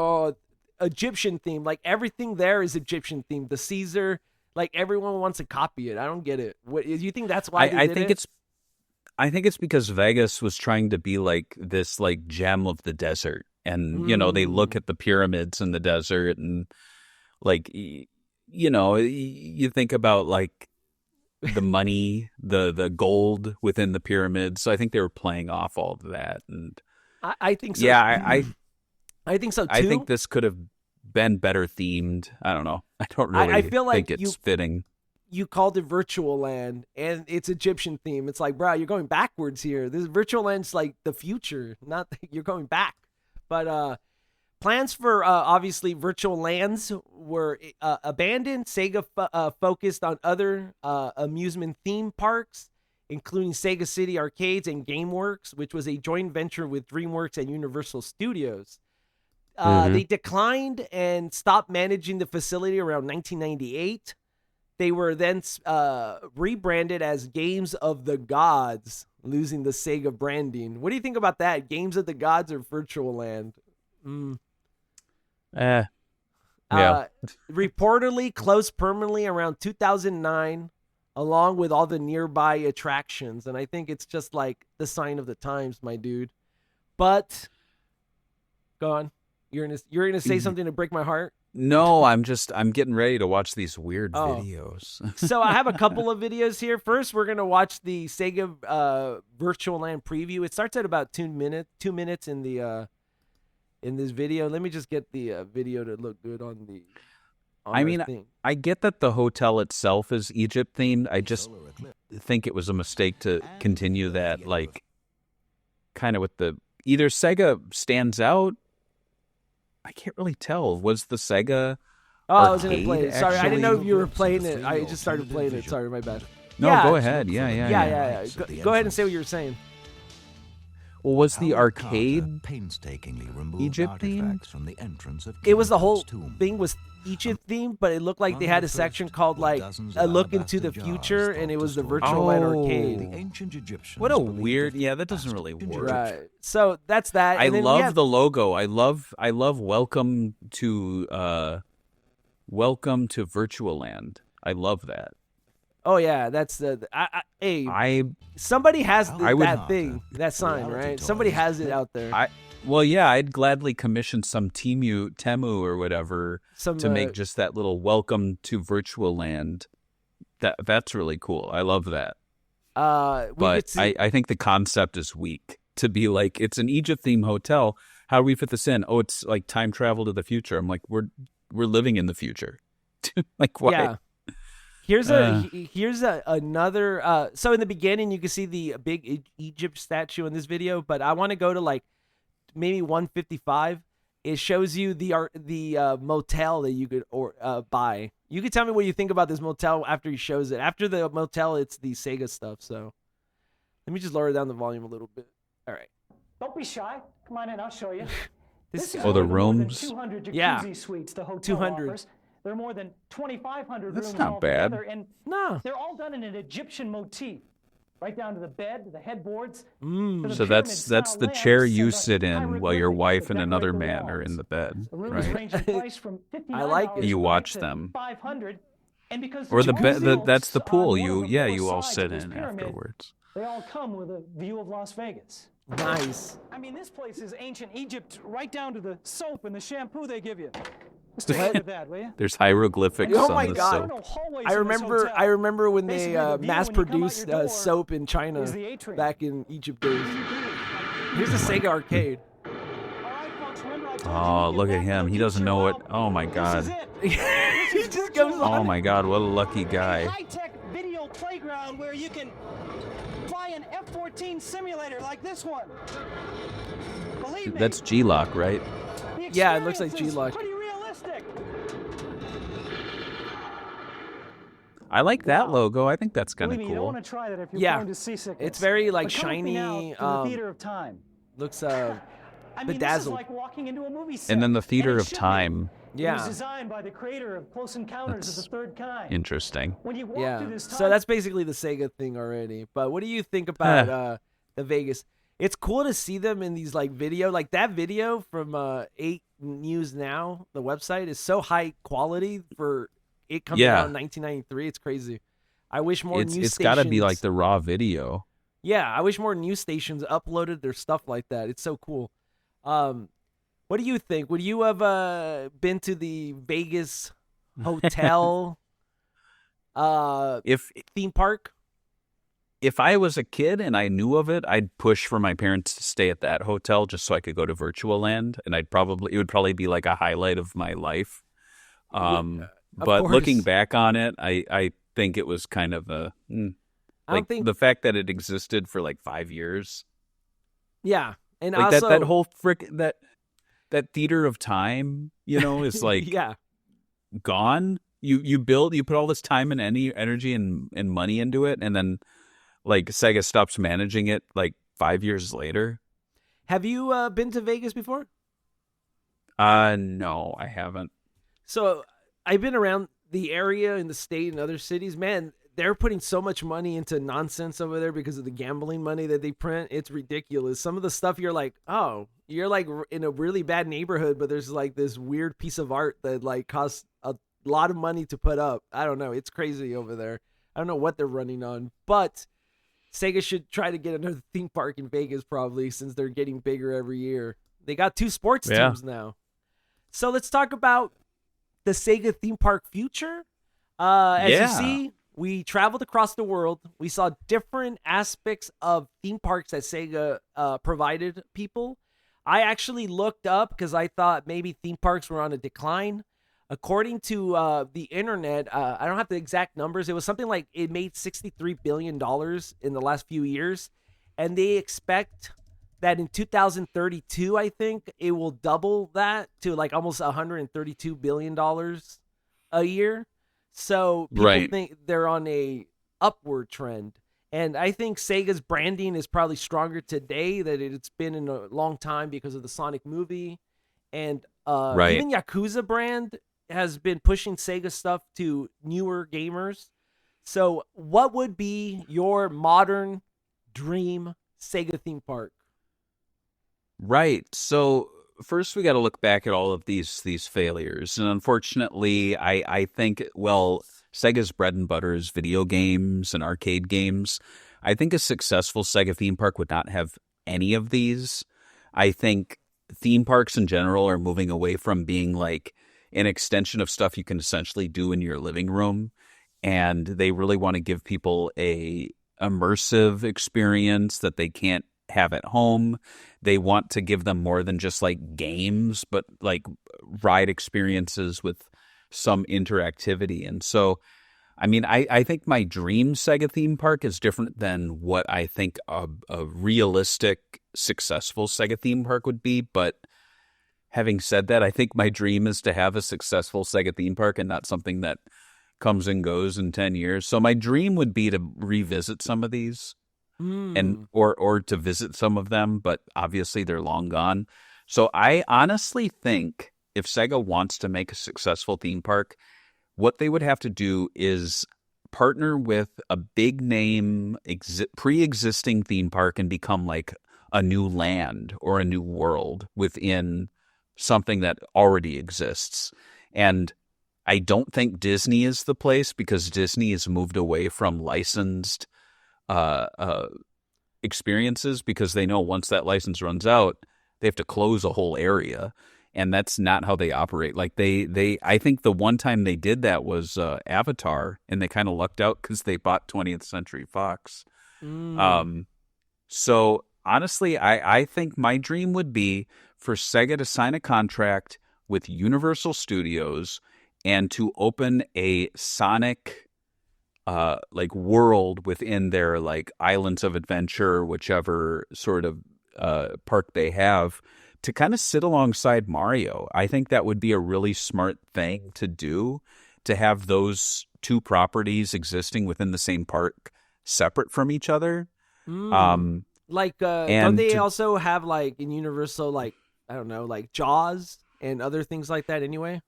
Egyptian themed. Like, everything there is Egyptian themed. The Caesar, like, everyone wants to copy it. I don't get it. What do you think that's why they did it? I think it's because Vegas was trying to be like this like gem of the desert. And, they look at the pyramids in the desert and like, you think about like the money, the gold within the pyramids. So I think they were playing off all of that. And I think so. Yeah, I think so too. I think this could have been better themed. I don't know. I don't really I feel like think it's fitting. You called it VirtuaLand, and it's Egyptian theme. It's like, bro, you're going backwards here. This VirtuaLand's like the future, not you're going back. But plans for obviously VirtuaLands were abandoned. Sega focused on other amusement theme parks, including Sega City Arcades and GameWorks, which was a joint venture with DreamWorks and Universal Studios. They declined and stopped managing the facility around 1998. They were then rebranded as Games of the Gods, losing the Sega branding. What do you think about that? Games of the Gods or VirtuaLand? Yeah. Reportedly closed permanently around 2009, along with all the nearby attractions. And I think it's just like the sign of the times, my dude. But go on. You're gonna say something to break my heart? No, I'm getting ready to watch these weird videos. So I have a couple of videos here. First, we're gonna watch the Sega VirtuaLand preview. It starts at about 2 minutes in the in this video. Let me just get the video to look good on the. I get that the hotel itself is Egypt themed. I just think it was a mistake to continue that, like, kind of with the either Sega stands out. I can't really tell. Was the Sega I was going to arcade play it. Sorry, I didn't know if actually? you were playing it. I just started playing it. Sorry, my bad. No, Yeah. go ahead. Yeah. Go ahead and say what you were saying. Well, was the arcade painstakingly removed Egypt artifacts from the entrance of It was the King's whole tomb. thing was Egypt themed, but it looked like they had a section called like a look into the future, and it was the VirtuaLand Oh. arcade. The ancient Egyptians What a believed weird. that Yeah, the that doesn't really past work. Right. So that's that. I And then we love have- the logo. I love welcome to VirtuaLand. I love that. Oh yeah, that's the. Hey, somebody has I would- that thing, that sign, right? Somebody has it out there. Well, yeah, I'd gladly commission some Temu or whatever to make just that little welcome to VirtuaLand. That's really cool. I love that. But I think the concept is weak. To be like, it's an Egypt themed hotel. How do we fit this in? Oh, it's like time travel to the future. I'm like, we're living in the future. Like, what? Yeah. Here's another. So in the beginning, you can see the big Egypt statue in this video, but I want to go to like maybe 155. It shows you the motel that you could buy. You can tell me what you think about this motel after he shows it. After the motel, it's the Sega stuff. So let me just lower down the volume a little bit. All right. Don't be shy. Come on in, I'll show you. This is Oh, the one of more than rooms? 200 jacuzzi Yeah. suites the hotel 200. offers. There are more than 2,500 That's rooms not bad. altogether, and No. they're all done in an Egyptian motif, right down to the bed, to the headboards. to the So that's pyramid-style the lamps chair and you the sit in while your hieroglyphics wife that and another decorate the man are in walls. the bed, The rooms right? range in price from $59 I like it. You right watch to them. $500, and because Or the all bed. seals That's the on pool. one of You the four you all sides sit of this in pyramid, afterwards. They all come with a view of Las Vegas. Nice. I mean, this place is ancient Egypt, right down to the soap and the shampoo they give you. Just take a look at that, will you? There's hieroglyphics Oh on my the God. soap. I remember when they Basically, the view mass-produced when you come out your door soap in China is the atrium. back in Egypt days. Here's the Sega arcade. Oh, look at him. He doesn't know it. Oh my God. He just goes Oh on. my God. What a lucky guy. High-tech video playground where you can fly an F-14 simulator like this one. Believe me, That's G-Lock, right? the Yeah, it looks like experience is G-Lock. Pretty realistic. I like that logo. I think that's kind of Believe me, you don't cool. want to try that if you're Yeah. prone to seasickness. It's very, like, But come with me now shiny, to the theater of time. Looks I mean, this is bedazzled. like walking into a movie set. And then the Theater it of should be. Time. It Yeah. was designed by the creator of Close Encounters of the Third Kind. Interesting. When you walk Yeah. through this So that's basically the Sega thing already. But what do you think about the Vegas? It's cool to see them in these like video, like that video from 8 News Now, the website is so high quality for it coming out in 1993. It's crazy. I wish more news It's stations. got to be like the raw video. Yeah, I wish more news stations uploaded their stuff like that. It's so cool. What do you think? Would you have been to the Vegas hotel theme park? If I was a kid and I knew of it, I'd push for my parents to stay at that hotel just so I could go to VirtuaLand, and it would probably be like a highlight of my life. But course. looking back on it, I think it was kind of the fact that it existed for like 5 years. Yeah, and like also that whole that theater of time, is like gone. You put all this time and energy and money into it, and then like Sega stops managing it like 5 years later. Have you been to Vegas before? No, I haven't. So I've been around the area in the state and other cities. Man, they're putting so much money into nonsense over there because of the gambling money that they print. It's ridiculous. Some of the stuff you're like, oh, you're like in a really bad neighborhood, but there's like this weird piece of art that like costs a lot of money to put up. I don't know. It's crazy over there. I don't know what they're running on, but Sega should try to get another theme park in Vegas probably, since they're getting bigger every year. They got 2 sports teams now. So let's talk about the Sega theme park future. As you see, we traveled across the world. We saw different aspects of theme parks that Sega provided people. I actually looked up because I thought maybe theme parks were on a decline. According to the internet, I don't have the exact numbers. It was something like it made $63 billion in the last few years. And they expect that in 2032, I think, it will double that to like almost $132 billion a year. So people think they're on a upward trend. And I think Sega's branding is probably stronger today than it's been in a long time because of the Sonic movie. And even Yakuza brand has been pushing Sega stuff to newer gamers. So what would be your modern dream Sega theme park? Right. So first we got to look back at all of these failures. And unfortunately, I think, Sega's bread and butter is video games and arcade games. I think a successful Sega theme park would not have any of these. I think theme parks in general are moving away from being like an extension of stuff you can essentially do in your living room. And they really want to give people a immersive experience that they can't have at home. They want to give them more than just like games, but like ride experiences with some interactivity. And so, I mean, I think my dream Sega theme park is different than what I think a realistic, successful Sega theme park would be. But having said that, I think my dream is to have a successful Sega theme park and not something that comes and goes in 10 years. So my dream would be to revisit some of these and or to visit some of them, but obviously they're long gone. So I honestly think if Sega wants to make a successful theme park, what they would have to do is partner with a big name pre-existing theme park and become like a new land or a new world within something that already exists. And I don't think Disney is the place, because Disney has moved away from licensed experiences, because they know once that license runs out, they have to close a whole area. And that's not how they operate. Like I think the one time they did that was Avatar, and they kind of lucked out because they bought 20th Century Fox. So honestly, I think my dream would be for Sega to sign a contract with Universal Studios and to open a Sonic like world within their like Islands of Adventure, whichever sort of park they have, to kind of sit alongside Mario. I think that would be a really smart thing to do, to have those two properties existing within the same park separate from each other. Don't they also have like in Universal, like, I don't know, like Jaws and other things like that anyway?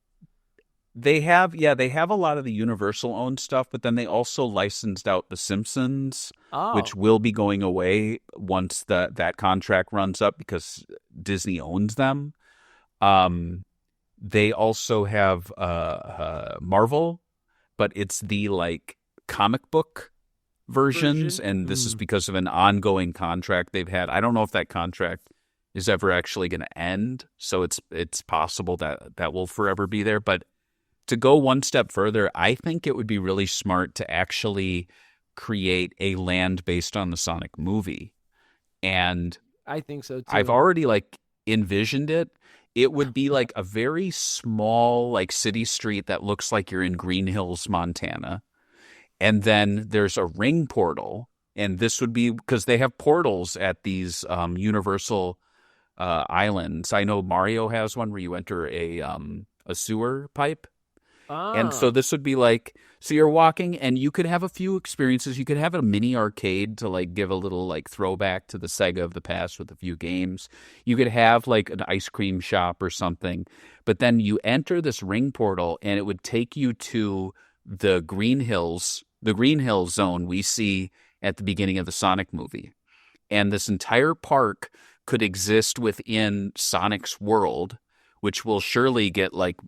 They have a lot of the Universal owned stuff, but then they also licensed out The Simpsons, which will be going away once that contract runs up because Disney owns them. They also have Marvel, but it's the like comic book versions, and this is because of an ongoing contract they've had. I don't know if that contract is ever actually going to end, so it's possible that will forever be there, but to go one step further, I think it would be really smart to actually create a land based on the Sonic movie. And I think so too. I've already like envisioned it. It would be like a very small like city street that looks like you're in Green Hills, Montana. And then there's a ring portal. And this would be because they have portals at these Universal islands. I know Mario has one where you enter a sewer pipe. And so this would be like, so you're walking and you could have a few experiences. You could have a mini arcade to like give a little like throwback to the Sega of the past with a few games. You could have like an ice cream shop or something. But then you enter this ring portal and it would take you to the Green Hills zone we see at the beginning of the Sonic movie. And this entire park could exist within Sonic's world, which will surely get like,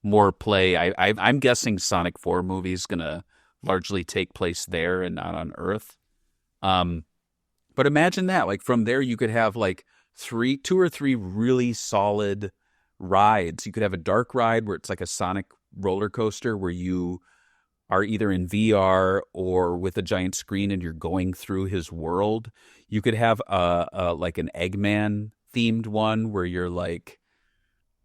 more play. I'm guessing Sonic 4 movie is going to largely take place there and not on Earth. But imagine that. Like from there, you could have like two or three really solid rides. You could have a dark ride where it's like a Sonic roller coaster where you are either in VR or with a giant screen and you're going through his world. You could have like an Eggman themed one where you're like,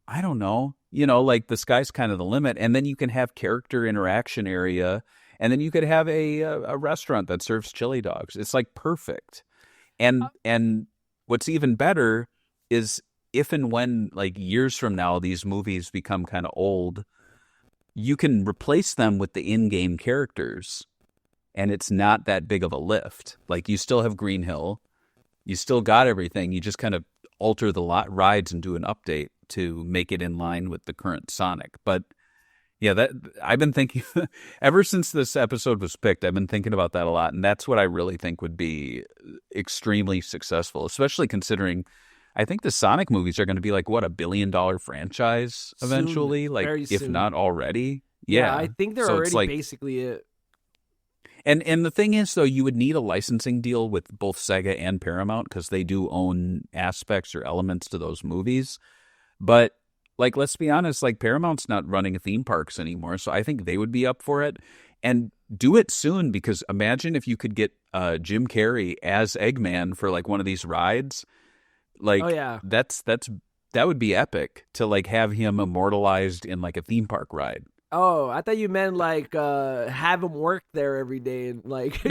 I don't know, like the sky's kind of the limit. And then you can have character interaction area. And then you could have a restaurant that serves chili dogs. It's like perfect. And what's even better is if and when like years from now, these movies become kind of old, you can replace them with the in-game characters. And it's not that big of a lift. Like you still have Green Hill. You still got everything. You just kind of alter the rides and do an update to make it in line with the current Sonic. But yeah, that I've been thinking ever since this episode was picked, I've been thinking about that a lot. And that's what I really think would be extremely successful, especially considering I think the Sonic movies are going to be like, what, $1 billion franchise eventually? Soon, like if soon. Not already. Yeah, I think they're so already like, basically it. And the thing is, though, you would need a licensing deal with both Sega and Paramount because they do own aspects or elements to those movies. But, like, let's be honest, like, Paramount's not running theme parks anymore, so I think they would be up for it. And do it soon, because imagine if you could get Jim Carrey as Eggman for, like, one of these rides. Like, that would be epic to, like, have him immortalized in, like, a theme park ride. Oh, I thought you meant like have him work there every day and like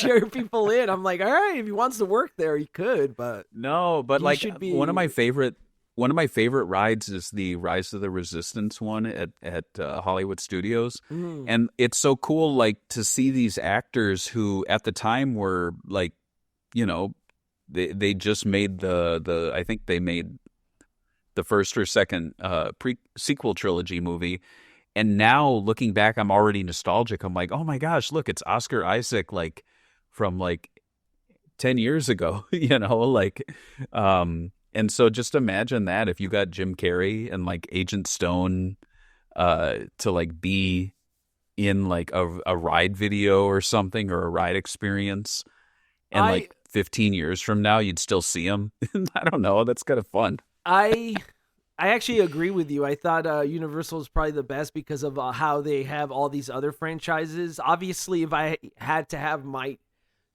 cheer people in. I'm like, all right, if he wants to work there, he could, but no, but like one of my favorite rides is the Rise of the Resistance one at Hollywood Studios, and it's so cool like to see these actors who at the time were like, they just made the I think they made the first or second sequel trilogy movie. And now looking back, I'm already nostalgic. I'm like, oh my gosh, look, it's Oscar Isaac, like from like 10 years ago, and so just imagine that if you got Jim Carrey and like Agent Stone to like be in like a ride video or something or a ride experience. And like 15 years from now, you'd still see him. I don't know. That's kind of fun. I actually agree with you. I thought Universal is probably the best because of how they have all these other franchises. Obviously, if I had to have my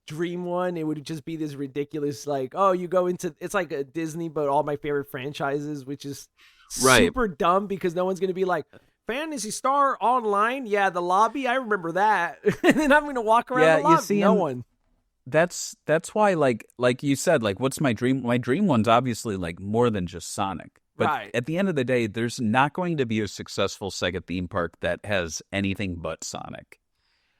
dream one, it would just be this ridiculous, like, oh, you go into, it's like a Disney, but all my favorite franchises, which is super dumb because no one's going to be like, Phantasy Star Online? Yeah, the lobby, I remember that. And then I'm going to walk around the lobby. You see, no one. That's why, like you said, like, what's my dream? My dream one's obviously like more than just Sonic. But at the end of the day, there's not going to be a successful Sega theme park that has anything but Sonic.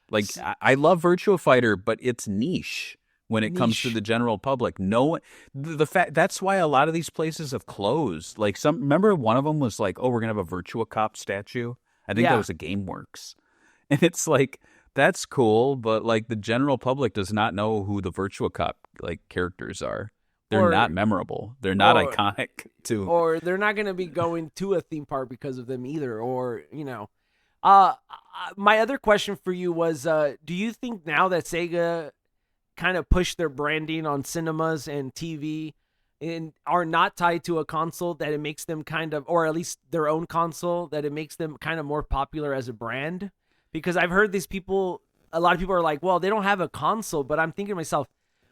Like, I love Virtua Fighter, but it's niche. when it comes to the general public. No, the fact that's why a lot of these places have closed. Like remember one of them was like, oh, we're gonna have a Virtua Cop statue. I think that was a GameWorks, and it's like that's cool, but like the general public does not know who the Virtua Cop like characters are. They're not memorable. They're not iconic. Or they're not gonna be going to a theme park because of them either. Or my other question for you was, do you think now that Sega kind of push their branding on cinemas and TV and are not tied to a console, that it makes them kind of, or at least their own console, that it makes them kind of more popular as a brand? Because I've heard a lot of people are like, well, they don't have a console, but I'm thinking to myself,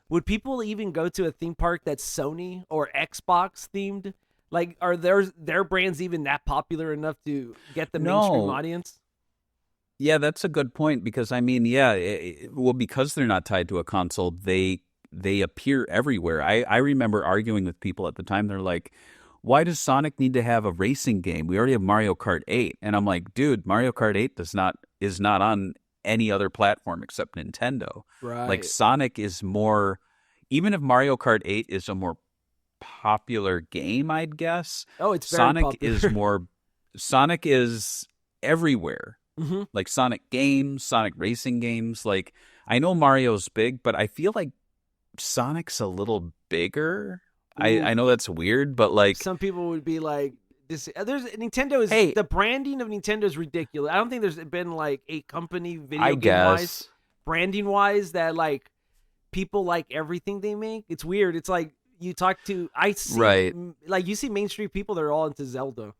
would people even go to a theme park that's Sony or Xbox themed? Like, are their brands even that popular enough to get the mainstream audience? Yeah, that's a good point, because I mean, because they're not tied to a console, they appear everywhere. I remember arguing with people at the time. They're like, why does Sonic need to have a racing game? We already have Mario Kart 8. And I'm like, dude, Mario Kart 8 is not on any other platform except Nintendo. Right. Like Sonic is more, even if Mario Kart 8 is a more popular game, I'd guess. Oh, it's very popular. Sonic is everywhere. Mm-hmm. Like Sonic games, Sonic racing games. Like I know Mario's big, but I feel like Sonic's a little bigger. I know that's weird, but like some people would be like, "This." The branding of Nintendo is ridiculous. I don't think there's been like a company video game wise, branding wise, that like people like everything they make. It's weird. It's like you talk to like you see Main Street people, they're all into Zelda.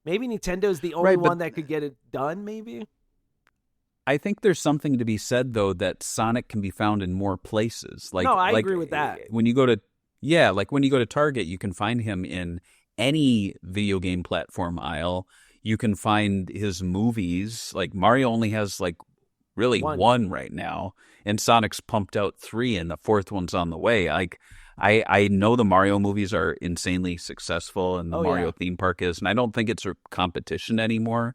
Maybe Nintendo's the only one that could get it done, maybe? I think there's something to be said, though, that Sonic can be found in more places. Like, I agree with that. When you go to Target, you can find him in any video game platform aisle. You can find his movies. Like, Mario only has, like, really one right now. And Sonic's pumped out 3, and the 4th one's on the way. Like, I know the Mario movies are insanely successful, and the Mario theme park is, and I don't think it's a competition anymore.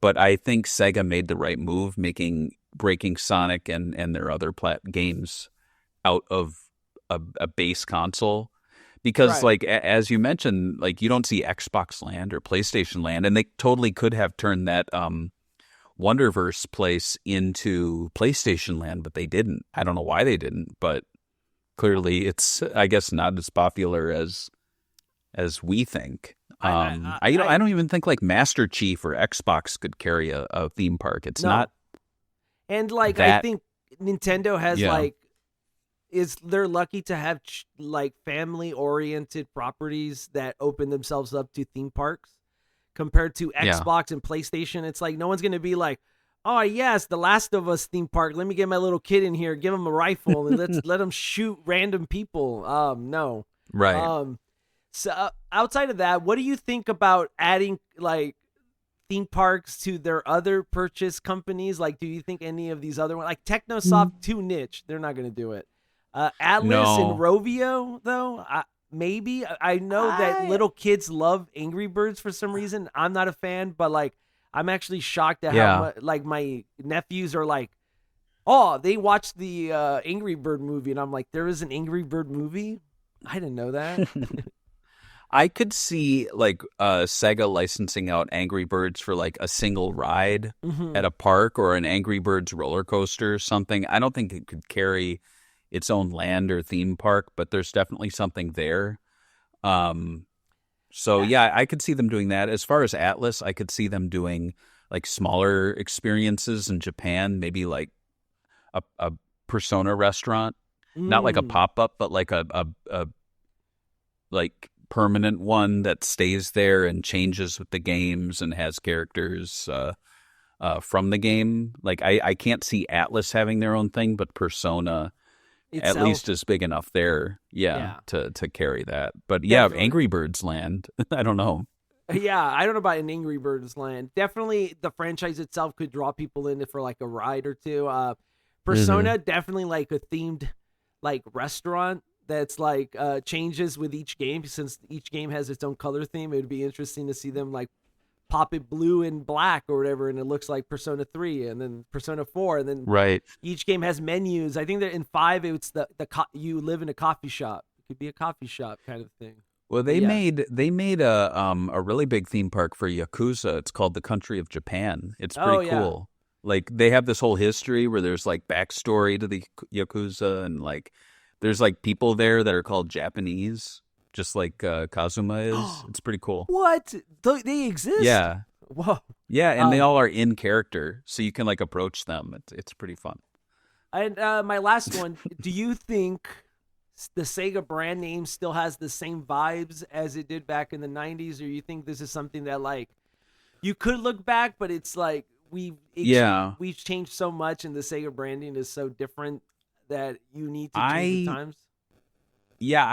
But I think Sega made the right move, breaking Sonic and their other games out of a base console, because like as you mentioned, like you don't see Xbox Land or PlayStation Land, and they totally could have turned that Wonderverse place into PlayStation Land, but they didn't. I don't know why they didn't, but clearly it's, I guess, not as popular as we think. I don't even think like Master Chief or Xbox could carry a theme park. It's not. And like I think Nintendo has they're lucky to have like family oriented properties that open themselves up to theme parks compared to Xbox and PlayStation. It's like no one's going to be like, oh yes, the Last of Us theme park. Let me get my little kid in here, give him a rifle, and let him shoot random people. No. Right. So outside of that, what do you think about adding like theme parks to their other purchase companies? Like, do you think any of these other ones, like Technosoft, too niche, they're not going to do it. Atlas and Rovio, though, maybe. I know that little kids love Angry Birds for some reason. I'm not a fan, but like, I'm actually shocked at how like my nephews are like, oh, they watched the Angry Bird movie, and I'm like, there is an Angry Bird movie? I didn't know that. I could see like Sega licensing out Angry Birds for like a single ride at a park, or an Angry Birds roller coaster or something. I don't think it could carry its own land or theme park, but there's definitely something there. So I could see them doing that. As far as Atlas, I could see them doing like smaller experiences in Japan, maybe like a Persona restaurant, not like a pop-up, but like a like permanent one that stays there and changes with the games and has characters from the game. Like I can't see Atlas having their own thing, but Persona itself, at least is big enough there, to carry that. But definitely. Angry Birds Land, I don't know. Yeah, I don't know about an Angry Birds Land. Definitely the franchise itself could draw people in for like a ride or two. Persona, definitely like a themed like restaurant that's like changes with each game, since each game has its own color theme. It would be interesting to see them like pop it blue and black or whatever, and it looks like Persona 3, and then Persona 4, and then Right. each game has menus. I think that in 5, it's you live in a coffee shop. It could be a coffee shop kind of thing. Well, they Yeah. made a really big theme park for Yakuza. It's called the Country of Japan. It's pretty yeah. cool. Like they have this whole history where there's like backstory to the Yakuza, and like there's like people there that are called Japanese, just like Kazuma is. It's pretty cool. What? They exist? Yeah. Whoa. Yeah, and they all are in character, so you can like approach them. It's pretty fun. And my last one, do you think the Sega brand name still has the same vibes as it did back in the 90s, or you think this is something that like you could look back, but it's like we've changed so much and the Sega branding is so different that you need to change the times? Yeah,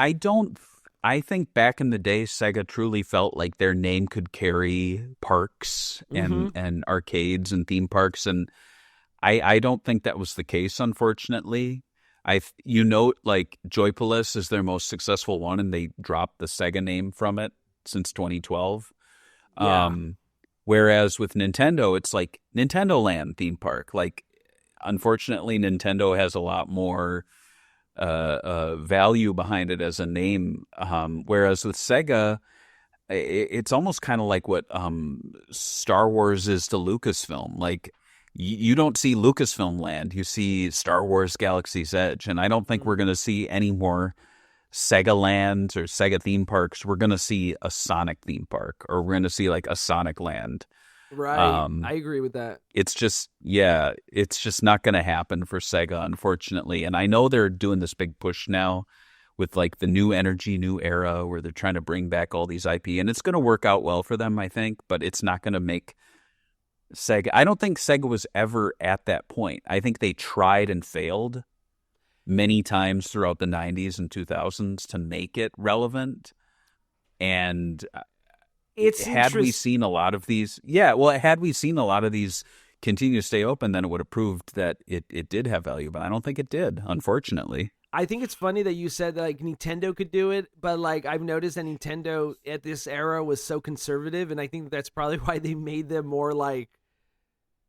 I think back in the day, Sega truly felt like their name could carry parks and arcades and theme parks, and I don't think that was the case, unfortunately. You note like Joypolis is their most successful one, and they dropped the Sega name from it since 2012. Yeah. Whereas with Nintendo, it's like Nintendo Land theme park. Like, unfortunately, Nintendo has a lot more value behind it as a name. Whereas with Sega, it's almost kind of like what Star Wars is to Lucasfilm. Like, you don't see Lucasfilm Land, you see Star Wars Galaxy's Edge. And I don't think we're going to see any more Sega Lands or Sega theme parks. We're going to see a Sonic theme park, or we're going to see like a Sonic Land. Right. I agree with that. It's just not going to happen for Sega, unfortunately. And I know they're doing this big push now with like the new energy, new era, where they're trying to bring back all these IP, and it's going to work out well for them, I think, but it's not going to make Sega. I don't think Sega was ever at that point. I think they tried and failed many times throughout the 90s and 2000s to make it relevant. And had we seen a lot of these continue to stay open, then it would have proved that it did have value, but I don't think it did, unfortunately. I think it's funny that you said that like Nintendo could do it, but like I've noticed that Nintendo at this era was so conservative, and I think that's probably why they made them more like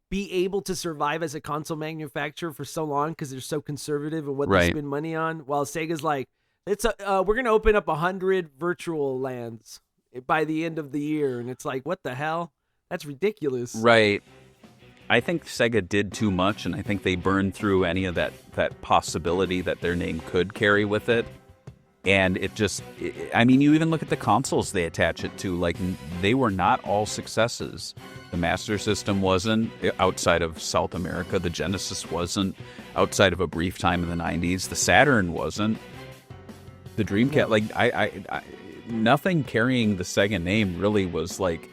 be able to survive as a console manufacturer for so long, because they're so conservative in what they spend money on. While Sega's like, we're gonna open up 100 virtual lands by the end of the year, and it's like, what the hell? That's ridiculous. Right. I think Sega did too much, and I think they burned through any of that possibility that their name could carry with it. And I mean, you even look at the consoles they attach it to. Like, they were not all successes. The Master System wasn't, outside of South America. The Genesis wasn't, outside of a brief time in the 90s. The Saturn wasn't. The Dreamcast, like, I nothing carrying the Sega name really was, like,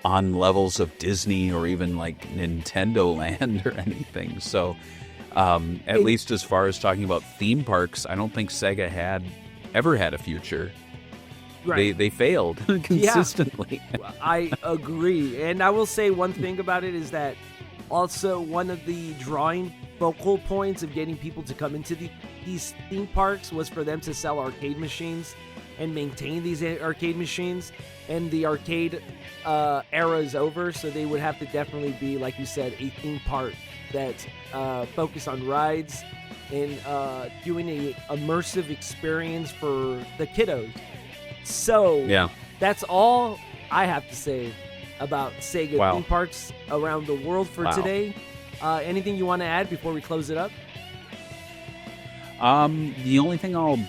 on levels of Disney or even, like, Nintendo Land or anything. So, at least as far as talking about theme parks, I don't think Sega ever had a future. Right. They failed consistently. Yeah, I agree. And I will say one thing about it is that also one of the drawing focal points of getting people to come into these theme parks was for them to sell arcade machines and maintain these arcade machines. And the arcade era is over, so they would have to definitely be, like you said, a theme park that focus on rides and doing a immersive experience for the kiddos. So that's all I have to say about Sega theme parks around the world for today. Anything you want to add before we close it up? The only thing I'll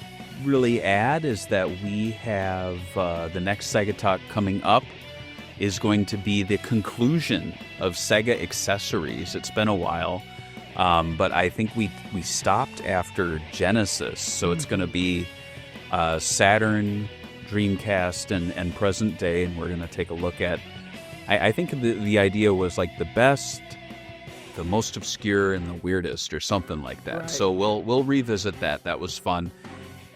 really add is that we have the next SEGA Talk coming up is going to be the conclusion of Sega accessories. It's been a while, but I think we stopped after Genesis, so it's going to be Saturn, Dreamcast, and present day, and we're going to take a look at, I think the idea was like the best, the most obscure, and the weirdest, or something like that. Right. So we'll revisit that. That was fun.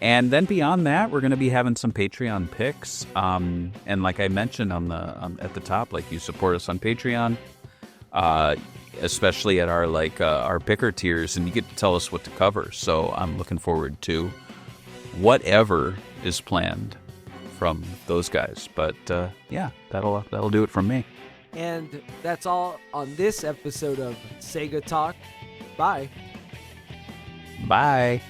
And then beyond that, we're going to be having some Patreon picks. And like I mentioned at the top, like, you support us on Patreon, especially at our picker tiers, and you get to tell us what to cover. So I'm looking forward to whatever is planned from those guys. But yeah, that'll do it from me. And that's all on this episode of SEGA Talk. Bye. Bye.